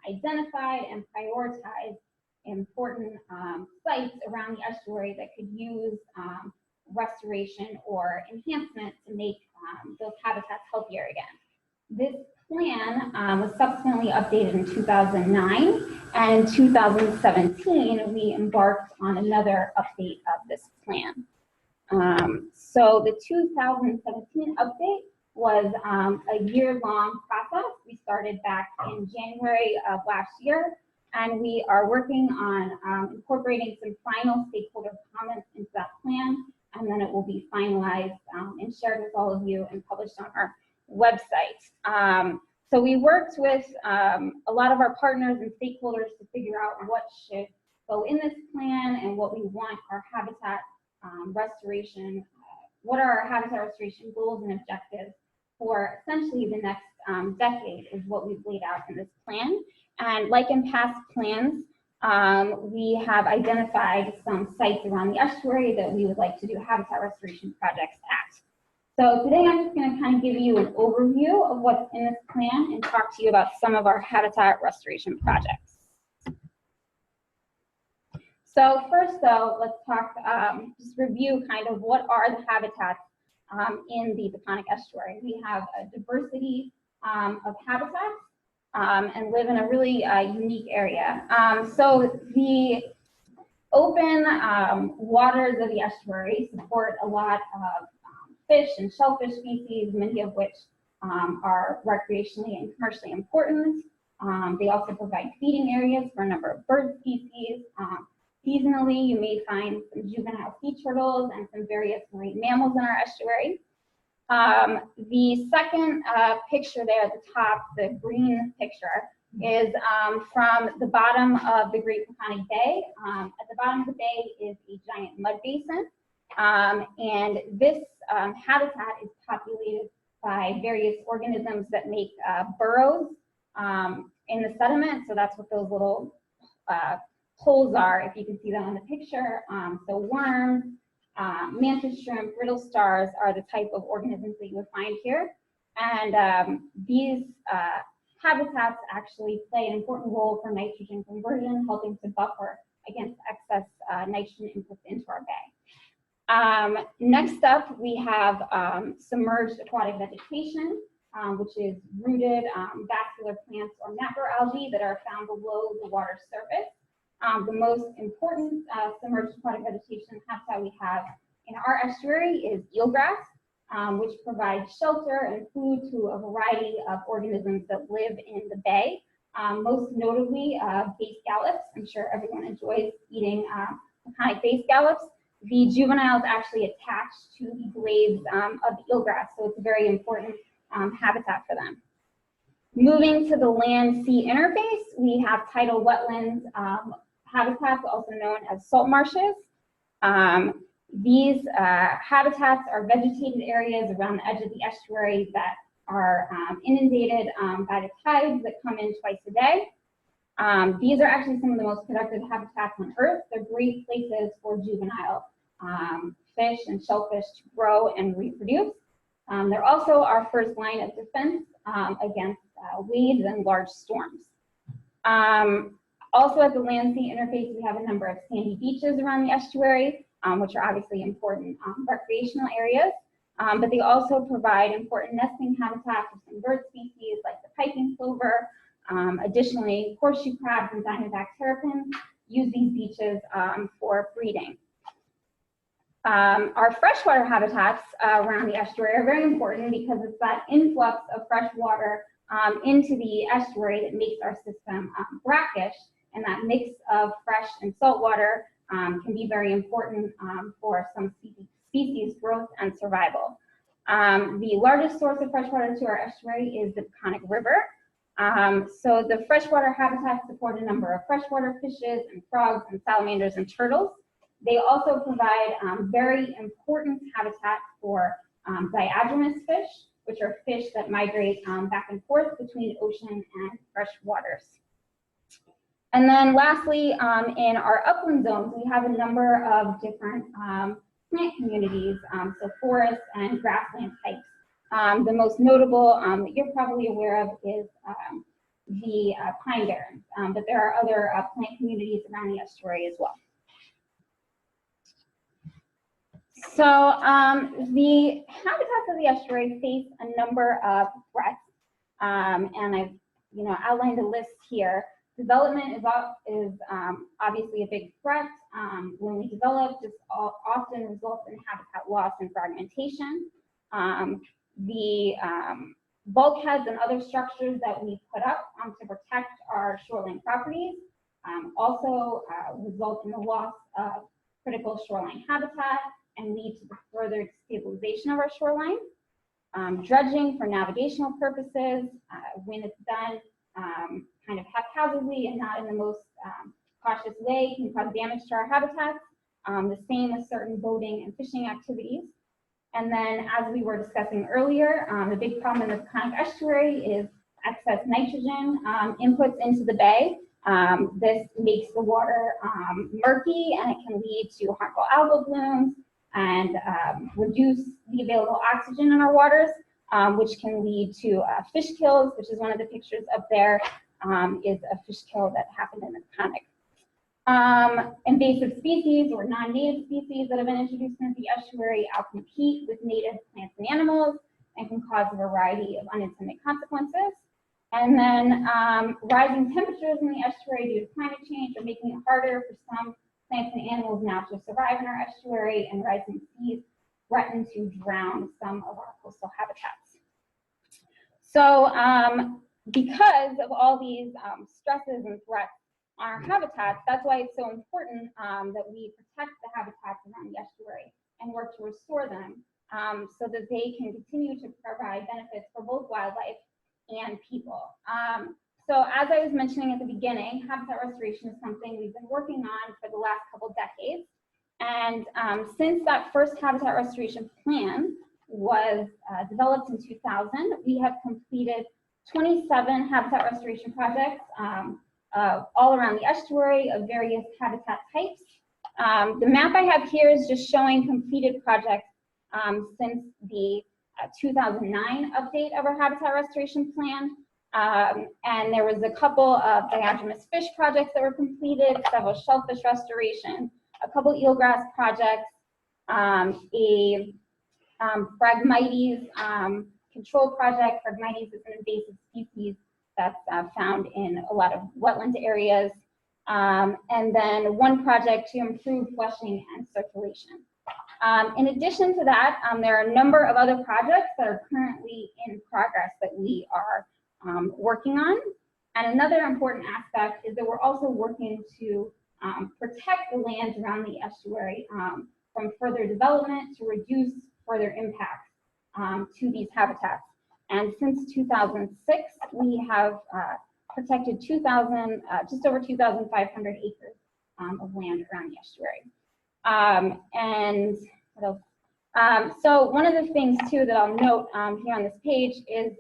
identified and prioritized important sites around the estuary that could use restoration or enhancement to make those habitats healthier again. This plan was subsequently updated in 2009, and in 2017 we embarked on another update of this plan. So the 2017 update was a year-long process. We started back in January of last year, and we are working on incorporating some final stakeholder comments into that plan, and then it will be finalized and shared with all of you and published on our website. So we worked with a lot of our partners and stakeholders to figure out what should go in this plan and what we want our habitat restoration, what are our habitat restoration goals and objectives for essentially the next decade is what we've laid out in this plan. And like in past plans, we have identified some sites around the estuary that we would like to do habitat restoration projects at. So today I'm just going to kind of give you an overview of what's in this plan and talk to you about some of our habitat restoration projects. So first though, let's talk, just review kind of what are the habitats in the Peconic Estuary. We have a diversity of habitats and live in a really unique area. So the open waters of the estuary support a lot of fish and shellfish species, many of which are recreationally and commercially important. They also provide feeding areas for a number of bird species. Seasonally, you may find some juvenile sea turtles and some various marine mammals in our estuary. The second picture there at the top, the green picture, is from the bottom of the Great Peconic Bay. At the bottom of the bay is a giant mud basin. And this habitat is populated by various organisms that make burrows in the sediment. So that's what those little holes are, if you can see them on the picture. So worms, mantis shrimp, brittle stars are the type of organisms that you would find here. And these habitats actually play an important role for nitrogen conversion, helping to buffer against excess nitrogen inputs into our bay. Next up, we have submerged aquatic vegetation, which is rooted vascular plants or macroalgae that are found below the water surface. The most important submerged aquatic vegetation habitat we have in our estuary is eelgrass, which provides shelter and food to a variety of organisms that live in the bay. Most notably, bay scallops. I'm sure everyone enjoys eating laconic bay scallops. The juveniles actually attach to the blades of the eelgrass, so it's a very important habitat for them. Moving to the land-sea interface, we have tidal wetlands habitats, also known as salt marshes. These habitats are vegetated areas around the edge of the estuary that are inundated by the tides that come in twice a day. These are actually some of the most productive habitats on Earth. They're great places for juvenile fish and shellfish to grow and reproduce. They're also our first line of defense against waves and large storms. Also at the land-sea interface, we have a number of sandy beaches around the estuary, which are obviously important recreational areas, but they also provide important nesting habitat for some bird species like the piping plover. Additionally, horseshoe crabs and diamondback terrapins use these beaches for breeding. Our freshwater habitats around the estuary are very important because it's that influx of fresh water into the estuary that makes our system brackish, and that mix of fresh and salt water can be very important for some species growth and survival. The largest source of freshwater to our estuary is the Peconic River. So the freshwater habitats support a number of freshwater fishes and frogs and salamanders and turtles. They also provide very important habitat for diagenous fish, which are fish that migrate back and forth between ocean and fresh waters. And then lastly, in our upland zones, we have a number of different plant communities, so forest and grassland types. The most notable that you're probably aware of is the pine barrens, but there are other plant communities around the estuary as well. So the habitats of the estuary face a number of threats, and I've outlined a list here. Development is obviously a big threat. When we develop, this often results in habitat loss and fragmentation. The bulkheads and other structures that we put up to protect our shoreline properties also result in the loss of critical shoreline habitat and lead to the further destabilization of our shoreline. Dredging for navigational purposes, when it's done kind of haphazardly and not in the most cautious way, can cause damage to our habitats. The same with certain boating and fishing activities. And then, as we were discussing earlier, the big problem in the Peconic estuary is excess nitrogen inputs into the bay. This makes the water murky, and it can lead to harmful algal blooms and reduce the available oxygen in our waters, which can lead to fish kills, which is one of the pictures up there, is a fish kill that happened in the Peconic. Invasive species or non-native species that have been introduced into the estuary outcompete with native plants and animals and can cause a variety of unintended consequences. And then rising temperatures in the estuary due to climate change are making it harder for some plants and animals now to survive in our estuary, and rising seas threaten to drown some of our coastal habitats. So because of all these stresses and threats on our habitats, that's why it's so important that we protect the habitats around the estuary and work to restore them so that they can continue to provide benefits for both wildlife and people. So as I was mentioning at the beginning, habitat restoration is something we've been working on for the last couple decades. And since that first habitat restoration plan was developed in 2000, we have completed 27 habitat restoration projects all around the estuary of various habitat types. The map I have here is just showing completed projects since the 2009 update of our habitat restoration plan. And there was a couple of diatomous fish projects that were completed, several shellfish restoration, a couple eelgrass projects, a Phragmites control project. Phragmites is an invasive species that's found in a lot of wetland areas. And then one project to improve flushing and circulation. In addition to that, there are a number of other projects that are currently in progress that we are working on. And another important aspect is that we're also working to protect the lands around the estuary from further development to reduce further impacts to these habitats. And since 2006, we have protected just over 2,500 acres of land around the estuary. And what else? So one of the things too that I'll note here on this page is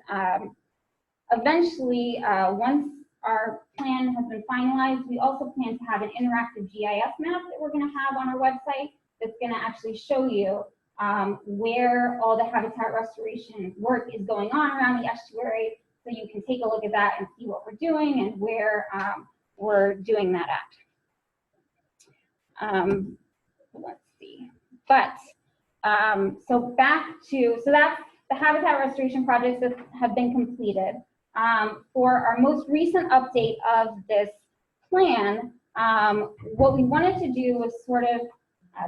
eventually, once our plan has been finalized, we also plan to have an interactive GIS map that we're going to have on our website that's going to actually show you where all the habitat restoration work is going on around the estuary, so you can take a look at that and see what we're doing and where we're doing that at. Let's see. But so that's the habitat restoration projects that have been completed. For our most recent update of this plan, what we wanted to do was sort of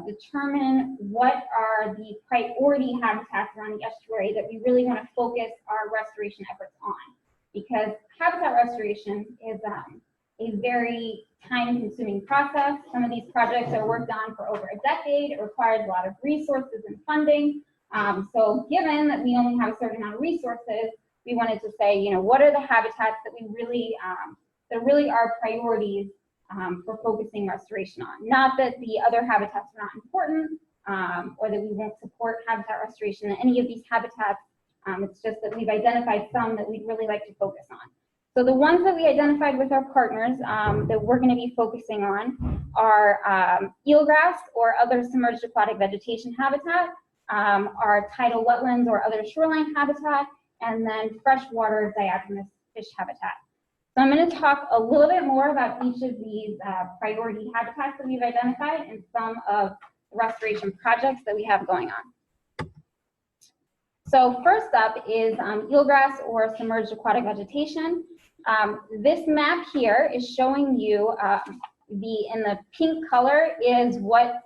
determine what are the priority habitats around the estuary that we really want to focus our restoration efforts on. Because habitat restoration is a very time-consuming process. Some of these projects are worked on for over a decade. It requires a lot of resources and funding. So given that we only have a certain amount of resources, we wanted to say, you know, what are the habitats that we really, that really are priorities for focusing restoration on? Not that the other habitats are not important, or that we won't support habitat restoration in any of these habitats. It's just that we've identified some that we'd really like to focus on. So the ones that we identified with our partners that we're going to be focusing on are eelgrass or other submerged aquatic vegetation habitat, our tidal wetlands or other shoreline habitat, and then freshwater diatomous fish habitat. So I'm going to talk a little bit more about each of these priority habitats that we've identified and some of the restoration projects that we have going on. So first up is eelgrass or submerged aquatic vegetation. This map here is showing you in the pink color is what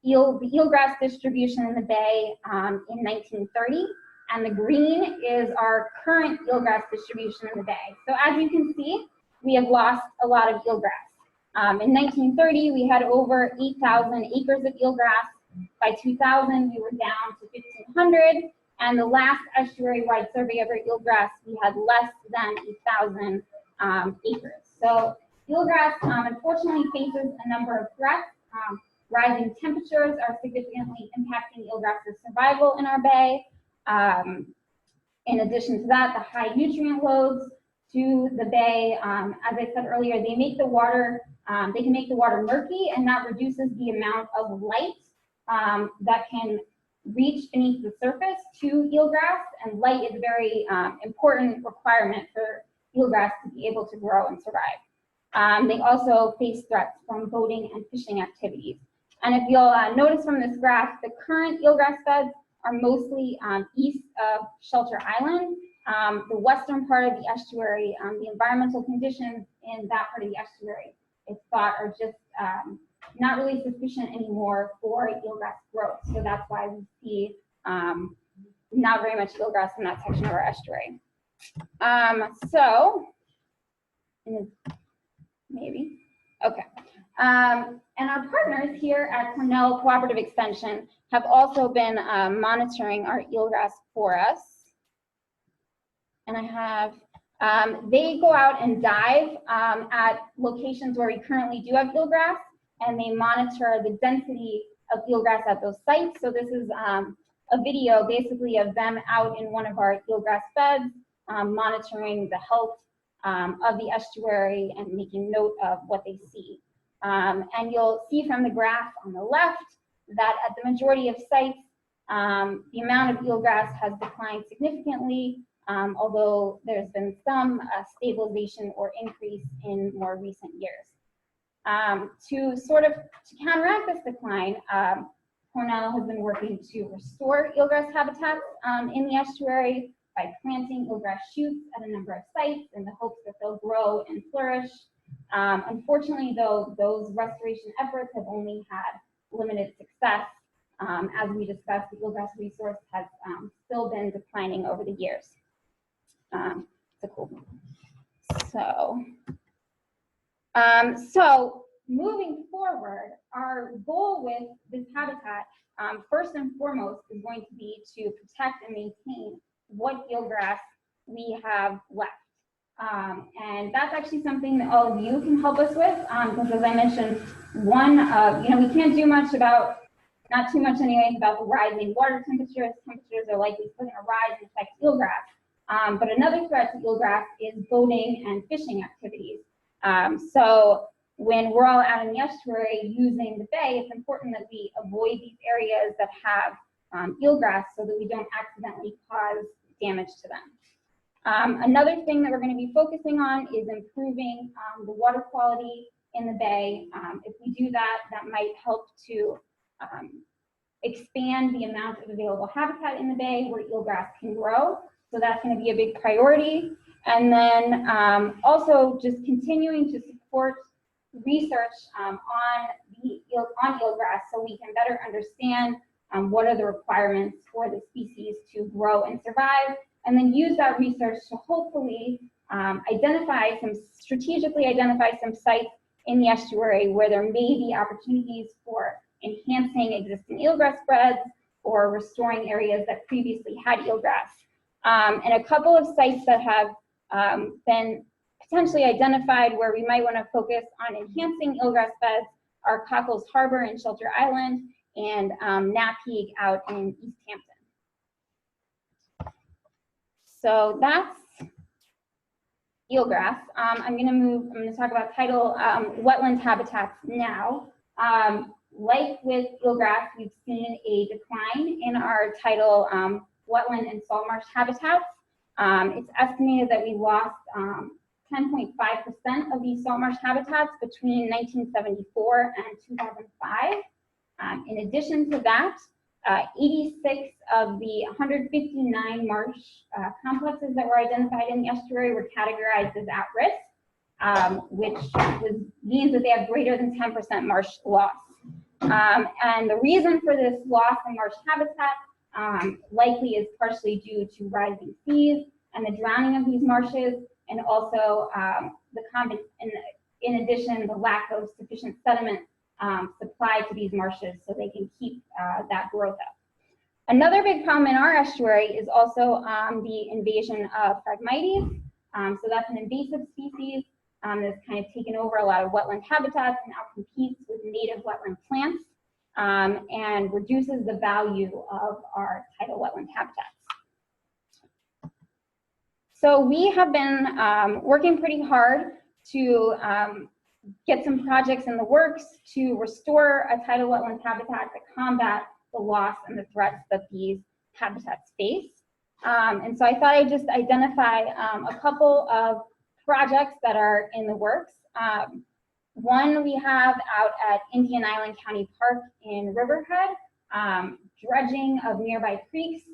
the eelgrass distribution in the bay in 1930. And the green is our current eelgrass distribution in the bay. So as you can see, we have lost a lot of eelgrass. In 1930, we had over 8,000 acres of eelgrass. By 2000, we were down to 1,500. And the last estuary-wide survey of our eelgrass, we had less than 8,000 acres. So eelgrass, unfortunately, faces a number of threats. Rising temperatures are significantly impacting eelgrass's survival in our bay. In addition to that, the high nutrient loads to the bay, as I said earlier, they make the water, they can make the water murky, and that reduces the amount of light that can reach beneath the surface to eelgrass, and light is a very important requirement for eelgrass to be able to grow and survive. They also face threats from boating and fishing activities. And if you'll notice from this graph, the current eelgrass beds are mostly east of Shelter Island. The western part of the estuary, the environmental conditions in that part of the estuary, it's thought are just not really sufficient anymore for eelgrass growth. So that's why we see not very much eelgrass in that section of our estuary. Maybe, okay. And our partners here at Cornell Cooperative Extension have also been monitoring our eelgrass for us. And I have, they go out and dive at locations where we currently do have eelgrass, and they monitor the density of eelgrass at those sites. So this is a video basically of them out in one of our eelgrass beds, monitoring the health of the estuary and making note of what they see. And you'll see from the graph on the left that at the majority of sites, The amount of eelgrass has declined significantly, although there's been some stabilization or increase in more recent years. To counteract this decline, Cornell has been working to restore eelgrass habitats in the estuary by planting eelgrass shoots at a number of sites in the hopes that they'll grow and flourish. Unfortunately, though, those restoration efforts have only had limited success. As we discussed, the eelgrass resource has still been declining over the years. So moving forward, our goal with this habitat, first and foremost, is going to be to protect and maintain what eelgrass we have left. And that's actually something that all of you can help us with, because as I mentioned, we can't do much about, not too much anyways, about the rising water temperatures. Temperatures are likely going to rise and affect eelgrass. But another threat to eelgrass is boating and fishing activities. So when we're all out in the estuary using the bay, it's important that we avoid these areas that have eelgrass so that we don't accidentally cause damage to them. Another thing that we're going to be focusing on is improving the water quality in the bay. If we do that, that might help to expand the amount of available habitat in the bay where eelgrass can grow. So that's going to be a big priority. And then also just continuing to support research on eelgrass so we can better understand what are the requirements for the species to grow and survive, and then use that research to hopefully strategically identify some sites in the estuary where there may be opportunities for enhancing existing eelgrass spreads or restoring areas that previously had eelgrass. And a couple of sites that have been potentially identified where we might want to focus on enhancing eelgrass beds are Cockles Harbor in Shelter Island and Napeague out in East Hampton. So that's eelgrass. I'm going to talk about tidal wetland habitats now. Like with eelgrass, we've seen a decline in our tidal wetland and salt marsh habitats. It's estimated that we lost 10.5% of these salt marsh habitats between 1974 and 2005. In addition to that, 86 of the 159 marsh complexes that were identified in the estuary were categorized as at risk, which means that they have greater than 10% marsh loss. And the reason for this loss in marsh habitat likely is partially due to rising seas and the drowning of these marshes, and also in addition, the lack of sufficient sediment supply to these marshes so they can keep that growth up. Another big problem in our estuary is also the invasion of Phragmites. So that's an invasive species that's kind of taken over a lot of wetland habitats and now competes with native wetland plants and reduces the value of our tidal wetland habitats. So we have been working pretty hard to get some projects in the works to restore a tidal wetland habitat to combat the loss and the threats that these habitats face. And so I thought I'd just identify a couple of projects that are in the works. One we have out at Indian Island County Park in Riverhead, dredging of nearby creeks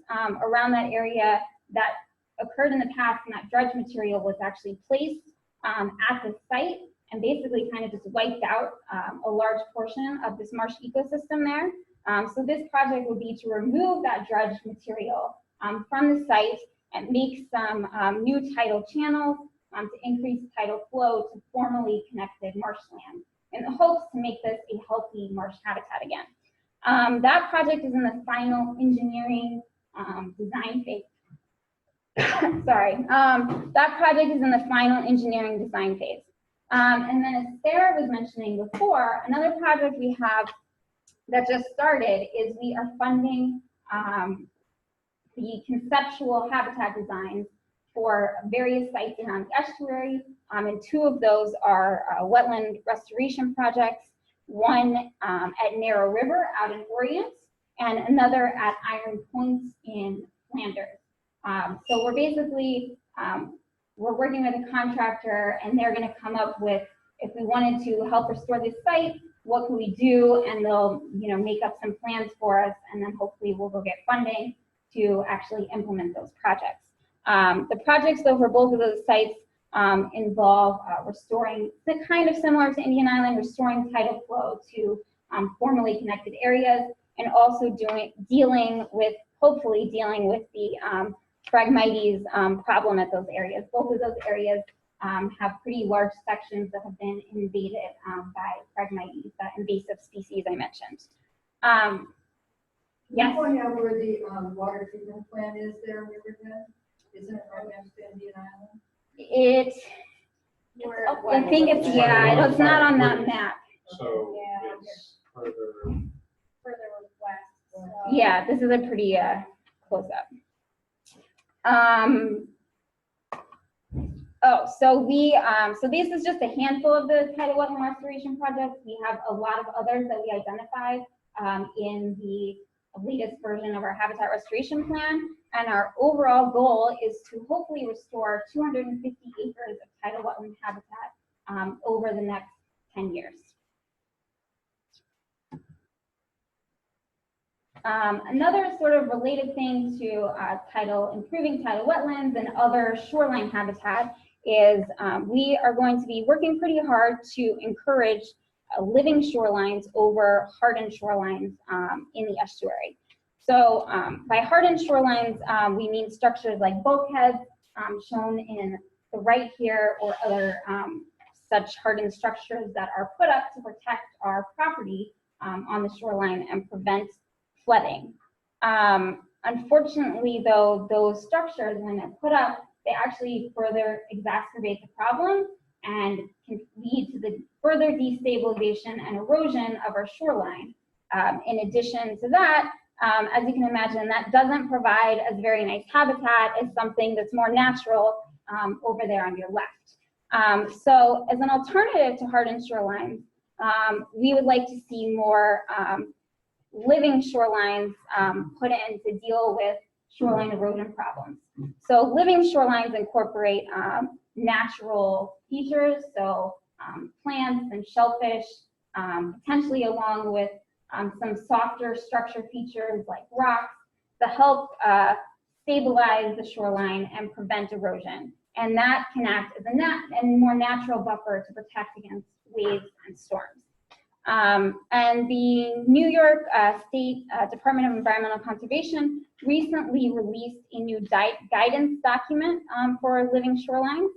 around that area that occurred in the past, and that dredge material was actually placed at the site and basically kind of just wiped out a large portion of this marsh ecosystem there. So this project would be to remove that dredge material from the site and make some new tidal channels to increase tidal flow to formerly connected marshland in the hopes to make this a healthy marsh habitat again. That project is in the final engineering design phase. Sorry, that project is in the final engineering design phase. And then as Sarah was mentioning before, another project we have that just started is we are funding the conceptual habitat designs for various sites around the estuary, and two of those are wetland restoration projects, one at Narrow River out in Orient, and another at Iron Points in Flanders. So we're basically, we're working with a contractor, and they're going to come up with, if we wanted to help restore this site, what can we do? And they'll, make up some plans for us, and then hopefully we'll go get funding to actually implement those projects. The projects, though, for both of those sites involve restoring, kind of similar to Indian Island, restoring tidal flow to formerly connected areas, and also hopefully dealing with the Phragmites problem at those areas. Both of those areas have pretty large sections that have been invaded by Phragmites, that invasive species I mentioned. Can you Yes. point out where the water treatment plant is there in Riverhead? Isn't it right next to Indian Island? I think it's, it's not on that map. So Yeah. it's further. Further west. So. Yeah, this is a pretty close up. So this is just a handful of the tidal wetland restoration projects. We have a lot of others that we identified in the latest version of our habitat restoration plan. And our overall goal is to hopefully restore 250 acres of tidal wetland habitat over the next 10 years. Another sort of related thing to improving tidal wetlands and other shoreline habitat is we are going to be working pretty hard to encourage living shorelines over hardened shorelines in the estuary. So by hardened shorelines, we mean structures like bulkheads shown in the right here, or other such hardened structures that are put up to protect our property on the shoreline and prevent flooding. Unfortunately, though, those structures, when they're put up, they actually further exacerbate the problem and can lead to the further destabilization and erosion of our shoreline. In addition to that, as you can imagine, that doesn't provide as very nice habitat as something that's more natural over there on your left. So as an alternative to hardened shorelines, we would like to see more living shorelines put in to deal with shoreline erosion problems. So living shorelines incorporate natural features, so plants and shellfish, potentially along with some softer structure features like rocks to help stabilize the shoreline and prevent erosion. And that can act as a more natural buffer to protect against waves and storms. And the New York State Department of Environmental Conservation recently released a new guidance document for living shorelines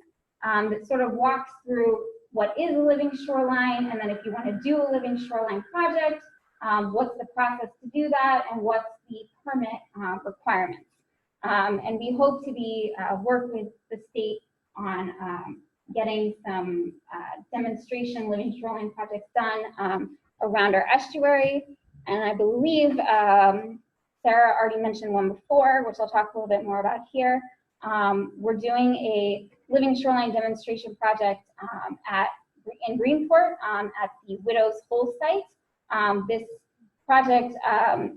that sort of walks through what is a living shoreline, and then if you want to do a living shoreline project, what's the process to do that, and what's the permit requirements. And we hope to be work with the state on getting some demonstration living shoreline projects done around our estuary. And I believe Sarah already mentioned one before, which I'll talk a little bit more about here. We're doing a living shoreline demonstration project in Greenport at the Widow's Hole site. This project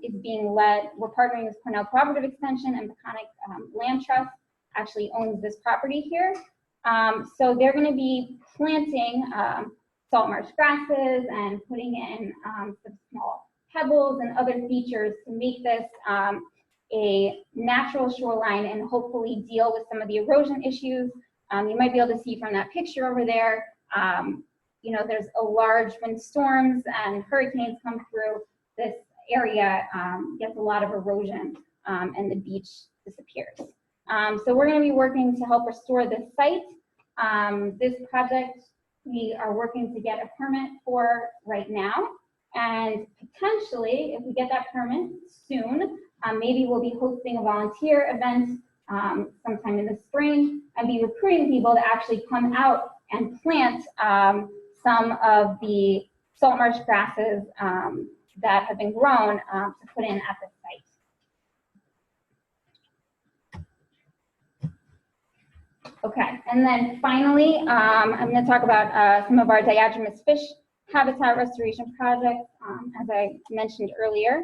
is being led, we're partnering with Cornell Cooperative Extension, and Peconic Land Trust actually owns this property here. So they're going to be planting salt marsh grasses and putting in some small pebbles and other features to make this a natural shoreline and hopefully deal with some of the erosion issues. You might be able to see from that picture over there, there's a large, when storms and hurricanes come through, this area gets a lot of erosion and the beach disappears. So we're going to be working to help restore this site. This project we are working to get a permit for right now, and potentially, if we get that permit soon, maybe we'll be hosting a volunteer event sometime in the spring and be recruiting people to actually come out and plant some of the salt marsh grasses that have been grown to put in at the site. Okay, and then finally, I'm going to talk about some of our diatomous fish habitat restoration projects, as I mentioned earlier.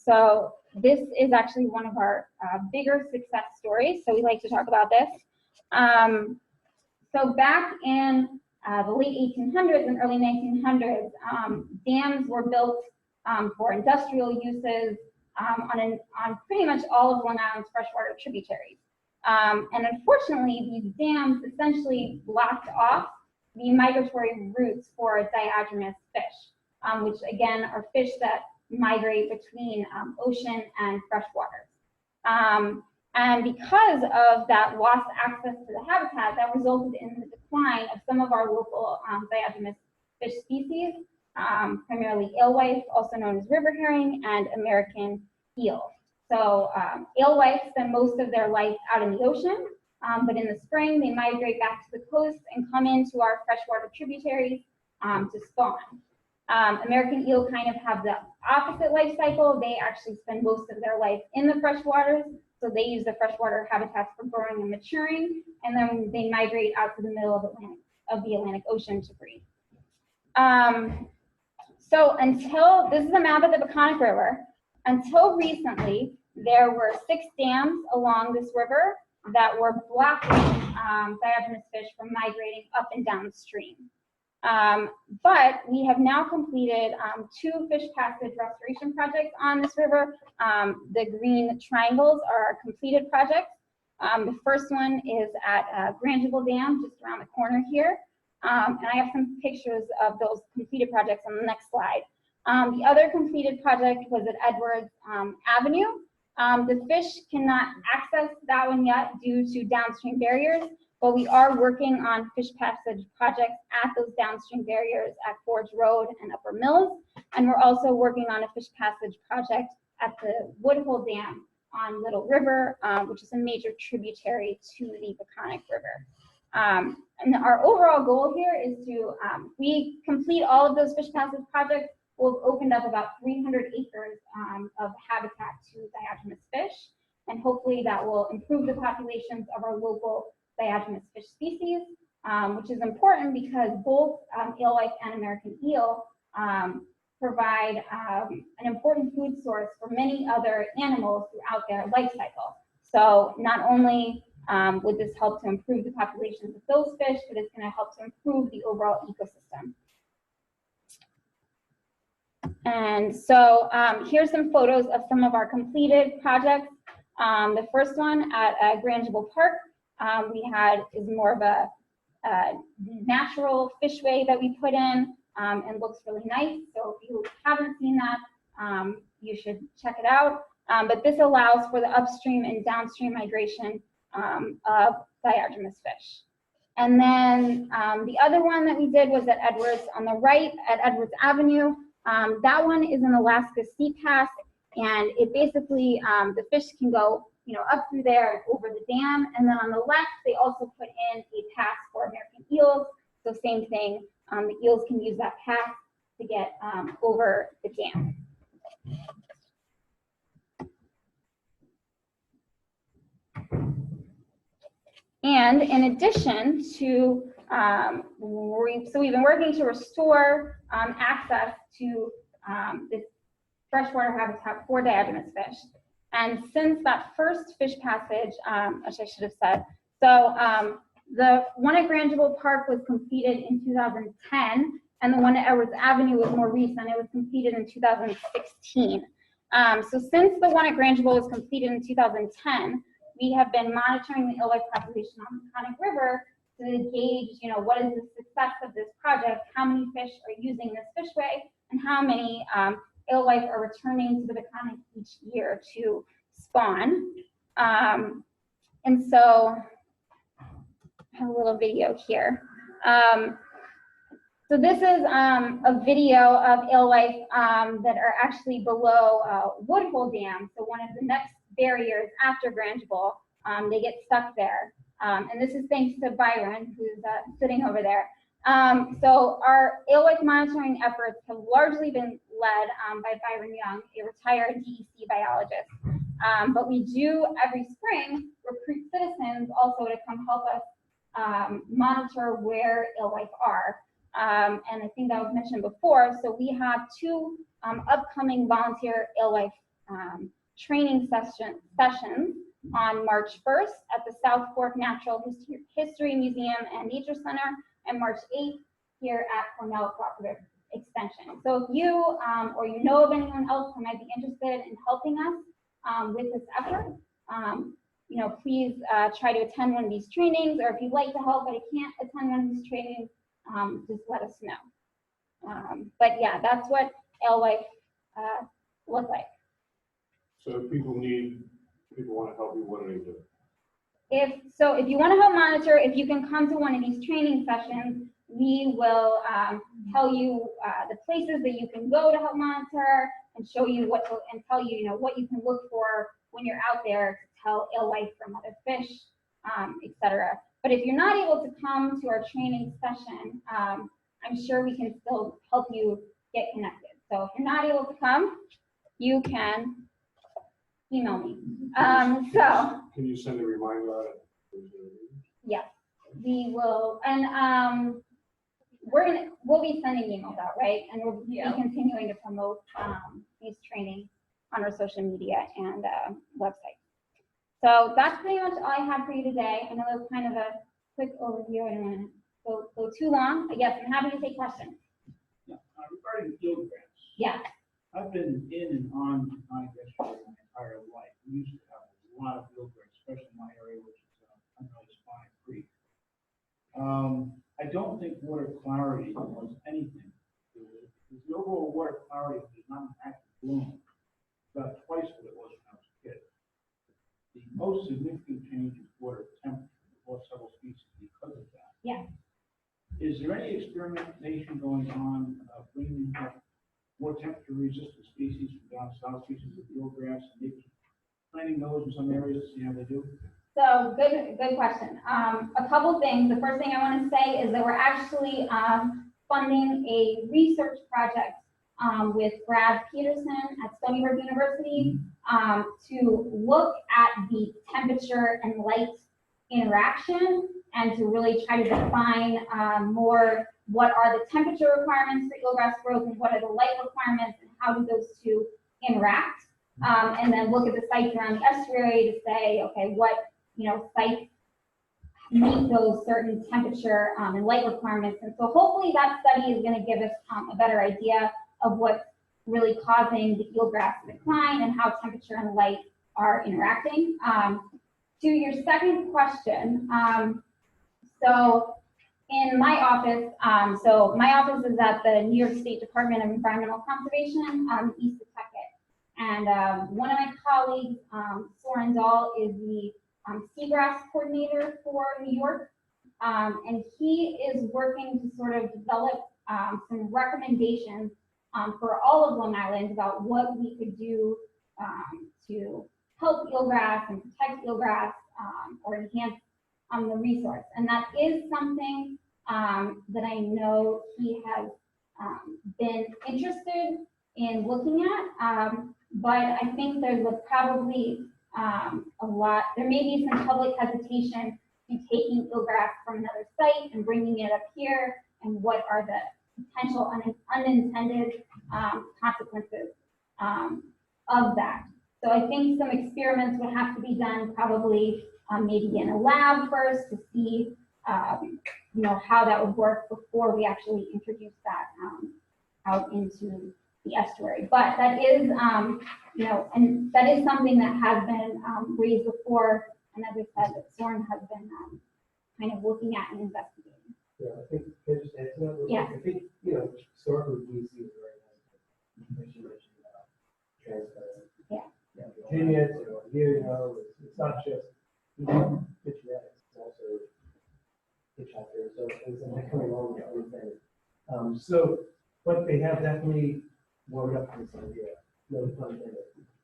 So this is actually one of our bigger success stories, so we like to talk about this. So back in the late 1800s and early 1900s, dams were built for industrial uses on pretty much all of Long Island's freshwater tributaries. And unfortunately, these dams essentially blocked off the migratory routes for diatomeous fish, which again are fish that migrate between ocean and freshwaters. And because of that lost access to the habitat, that resulted in the decline of some of our local diatomeous fish species, primarily alewife, also known as river herring, and American eel. So alewife spend most of their life out in the ocean, but in the spring they migrate back to the coast and come into our freshwater tributaries to spawn. American eel kind of have the opposite life cycle. They actually spend most of their life in the freshwaters, so they use the freshwater habitats for growing and maturing, and then they migrate out to the middle of the Atlantic Ocean to breed. So until, this is a map of the Peconic River, until recently, there were 6 dams along this river that were blocking diatomeous fish from migrating up and downstream. But we have now completed 2 fish passage restoration projects on this river. The green triangles are our completed projects. The first one is at Grangeville Dam, just around the corner here. And I have some pictures of those completed projects on the next slide. The other completed project was at Edwards Avenue. The fish cannot access that one yet due to downstream barriers, but we are working on fish passage projects at those downstream barriers at Forge Road and Upper Mills. And we're also working on a fish passage project at the Woodhull Dam on Little River, which is a major tributary to the Peconic River. And our overall goal here is to, we complete all of those fish passage projects, we'll have opened up about 300 acres of habitat to diatomeous fish, and hopefully that will improve the populations of our local diatomeous fish species, which is important because both alewife and American eel provide an important food source for many other animals throughout their life cycle. So not only would this help to improve the populations of those fish, but it's going to help to improve the overall ecosystem. And so here's some photos of some of our completed projects. The first one at Grangeville Park, is more of a natural fishway that we put in and looks really nice. So if you haven't seen that, you should check it out. But this allows for the upstream and downstream migration of diatomeous fish. And then the other one that we did was at Edwards on the right at Edwards Avenue. That one is an Alaska Sea Pass, and it basically, the fish can go, up through there and over the dam. And then on the left, they also put in a pass for American eels. So same thing, the eels can use that pass to get over the dam. And in addition to, we've been working to restore access to this freshwater habitat for diatomeous fish. And since that first fish passage, which I should have said, so the one at Grangeville Park was completed in 2010, and the one at Edwards Avenue was more recent. It was completed in 2016. So since the one at Grangeville was completed in 2010, we have been monitoring the alewife population on the Peconic River to gauge, what is the success of this project, how many fish are using this fishway, and how many alewife are returning to the Peconic each year to spawn. And so I have a little video here. So this is a video of alewife that are actually below Woodhull Dam, so one of the next barriers after Grangeville. They get stuck there. And this is thanks to Byron, who's sitting over there. So our alewife monitoring efforts have largely been led by Byron Young, a retired DEC biologist. But we do every spring recruit citizens also to come help us monitor where alewife are. and I think that was mentioned before, so we have two upcoming volunteer alewife training sessions on March 1st at the South Fork Natural History Museum and Nature Center, and March 8th here at Cornell Cooperative Extension. So if you or you know of anyone else who might be interested in helping us with this effort, you know, please try to attend one of these trainings, or if you'd like to help but you can't attend one of these trainings, just let us know. But yeah, that's what alewife look like. So if people want to help you, what do they do? If you want to help monitor, if you can come to one of these training sessions, we will tell you the places that you can go to help monitor and show you what to, and tell you, you know, what you can look for when you're out there to tell alewife from other fish, etc. But if you're not able to come to our training session, I'm sure we can still help you get connected. So if you're not able to come, you can email me. So Can you send a reminder out? yes, we will, and we'll be sending emails out, right? And we'll be continuing to promote these trainings on our social media and website. So that's pretty much all I have for you today. I know it was kind of a quick overview. I don't want to go too long, but yes, I'm happy to take questions. Yeah, regarding field grants. Yeah. I've been in and on yesterday my entire life. We used to have a lot of field grants, especially in my area, which is unreal Spine Creek. I don't think water clarity was anything. The overall water clarity is not an active bloom. It's about twice what it was when I was a kid. The most significant change is water temperature. We lost several species because of that. Yeah. Is there any experimentation going on about bringing up more temperature resistant species from down south, species of eelgrass, and maybe planting those in some areas to see how they do? So good question. A couple things. The first thing I want to say is that we're actually funding a research project with Brad Peterson at Stony Brook University to look at the temperature and light interaction and to really try to define more what are the temperature requirements for eelgrass growth and what are the light requirements and how do those two interact. And then look at the sites around the estuary to say, okay, what sites meet those certain temperature and light requirements. And so hopefully that study is going to give us a better idea of what's really causing the eelgrass to decline and how temperature and light are interacting. To your second question, so in my office, my office is at the New York State Department of Environmental Conservation, east of Tucket. And one of my colleagues, Soren Dahl, is the seagrass coordinator for New York. And he is working to sort of develop some recommendations for all of Long Island about what we could do to help eelgrass and protect eelgrass or enhance the resource. And that is something that I know he has been interested in looking at, but I think there's probably there may be some public hesitation to taking eelgrass from another site and bringing it up here, and what are the potential unintended consequences of that. So I think some experiments would have to be done, probably maybe in a lab first, to see how that would work before we actually introduce that out into the estuary. But that is and that is something that has been raised before, and as I said, that Soren has been kind of looking at and investigating. Yeah, I think, can I just add to that? Yeah. I think, historically, we see it very nice. Transparent. Yeah. Virginia, here, it's not just pitch that, it's also pitch out there. So it's coming along with everything. But they have definitely warmed up to this idea. No pun intended.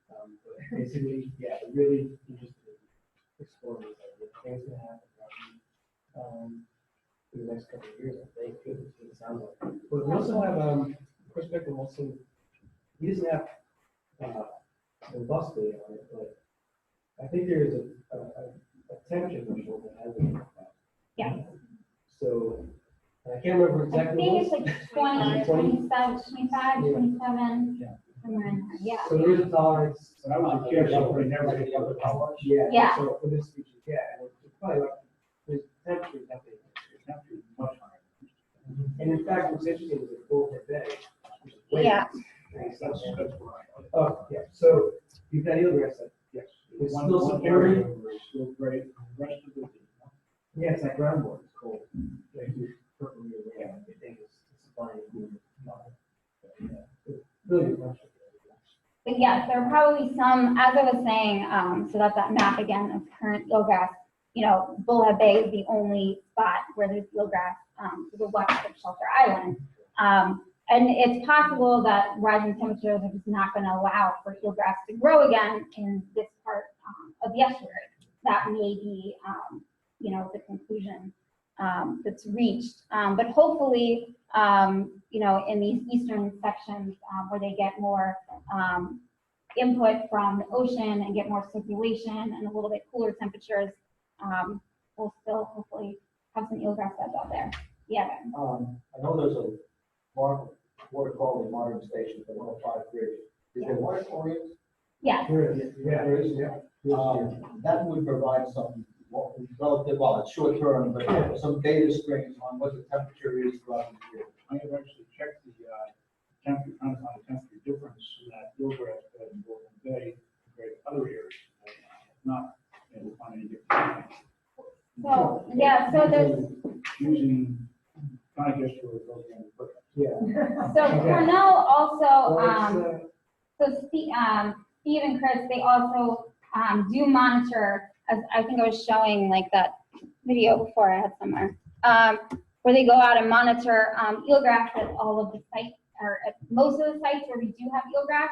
But basically, yeah, really interested in exploring this idea. Things gonna happen in the next couple of years, I think. It sounds like. But we also have perspective also. He doesn't have robustly on it, but I think there is a temperature threshold that hasn't been. Yeah. So I can't remember I exactly think what it's it was. like 20, 27, 25, 27, Yeah. somewhere in there, yeah. So there is a tolerance. But I would be careful putting everything up at college. Yeah. Yeah. So for this species, yeah, and it's probably like, the temperature is definitely. It's not too much higher. And in fact, what's interesting is that both are bay. which is way- Yeah. That's right. Oh, yeah, so you've got eelgrass that, Yes. It's One- still one area supported. was still great, the rest of it, yeah, it's like groundwater, it's cold. Like you purple year round, I think it's supplying. Really good question. But yes, there are probably some, as I was saying, so that's that map again of current eelgrass. You know, Bullhead Bay is the only spot where there's eelgrass to the west of Shelter Island. And it's possible that rising temperatures are just not going to allow for eelgrass to grow again in this part of the estuary. That may be, you know, the conclusion that's reached. But hopefully, you know, in these eastern sections where they get more input from the ocean and get more circulation and a little bit cooler temperatures, we'll still hopefully have some eelgrass beds out there. Yeah. I know there's a water quality monitoring station at 105 Bridge. Is there moratoriums? Yeah. There is, yeah. That would provide some relative, well, it's short term, but some data strings on what the temperature is throughout the year. I have actually checked the temperature, trying to find the temperature difference in that eelgrass bed in Golden Bay compared to other areas. Not able to find any difference. So, yeah, so there's, Using CAC estuary program equipment. Yeah. so Cornell also, Well, so Steve and Chris, they also do monitor, as I think I was showing like that video before I had somewhere, where they go out and monitor eelgrass at all of the sites, or at most of the sites where we do have eelgrass,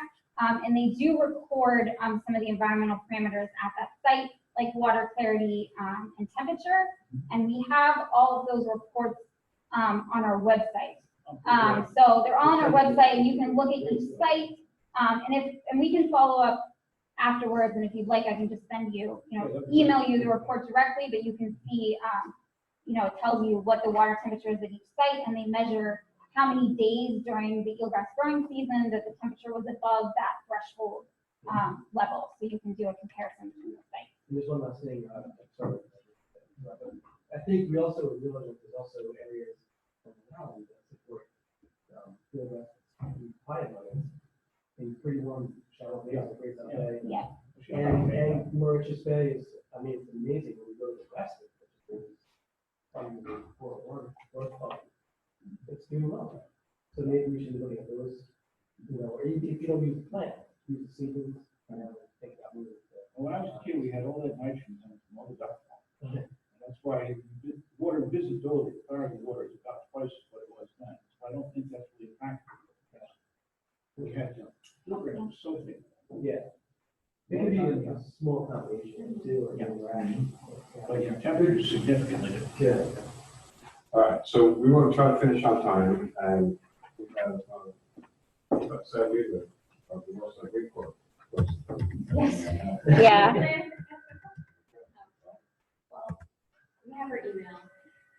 and they do record some of the environmental parameters at that site, like water clarity and temperature, and we have all of those reports on our website. So they're on our website, and you can look at each site, and we can follow up afterwards, and if you'd like, I can just send you, email you the report directly, but you can see, it tells you what the water temperature is at each site, and they measure how many days during the eelgrass growing season that the temperature was above that threshold level, so you can do a comparison between the sites. And there's one last thing, sorry. I think we also realize that there's also areas around that support eelgrass quiet levels in pretty warm shallow bays, like Great South Bay. Yeah. And Mauritius Bay is, I mean, it's amazing when we go to the west, it's doing well. So maybe we should look at those, or if you don't use the plant, use the seedlings, and think about moving. When I was a kid, we had all that nitrogen in it from all the duck ponds. And that's why water visibility, clarity of water is about twice what it was then. So I don't think that's really a factor. We had filtering so big. Yeah. It could be a small combination too, or interaction. But your temperature is significantly different. Yeah. All right, so we want to try to finish on time, and we have, sadly, the most of the report. Yeah. We have her email.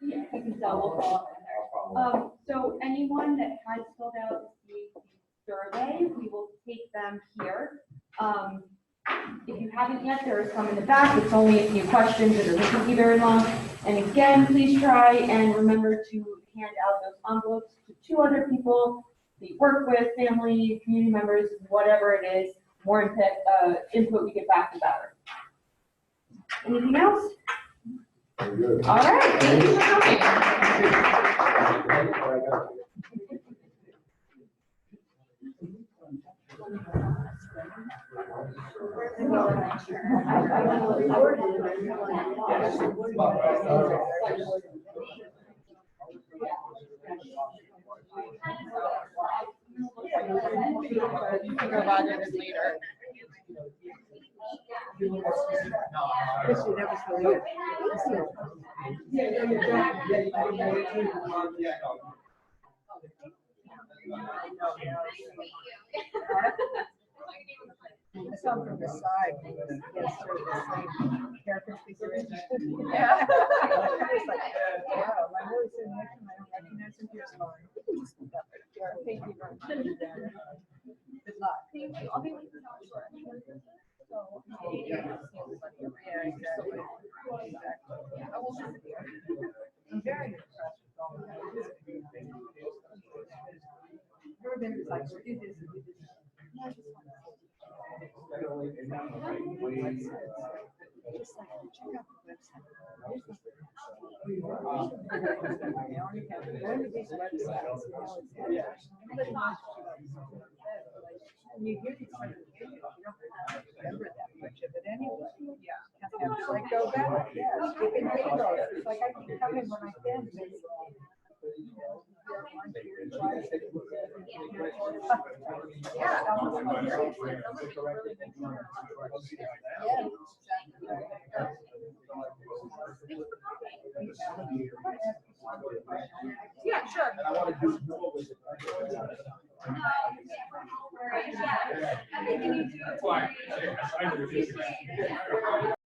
You can tell we'll follow up with her. So anyone that has filled out the survey, we will take them here. If you haven't yet, there is some in the back. It's only a few questions. It doesn't take you very long. And again, please try and remember to hand out those envelopes to 2 other people that you work with, family, community members, whatever it is. More input we get back, the better. Anything else? Very good. All right. Thank you for coming. I saw him from the side, he was, he has sort of the same character configuration. Yeah. I was like, wow, I'm really sitting next to him, I don't recognize him, here's fine. Thank you very much. Good luck. Thank you. I'll be with you now short. So, Yeah, exactly. yeah, I will visit you. I'm very impressed with all of that. Everybody was like, well, do this, and do this. No, I just want to just like, check out the website. Here's the- They already have, one of these websites, you know, it's, everybody wants to. And you hear these certifications, you don't remember that much of it anyway. Yeah. It's like, go back, yes, you can read those, it's like I can come in when I can. Yeah. Someone really makes Yeah, sure. And I want to do more with it. I think you need to. That's why I do this.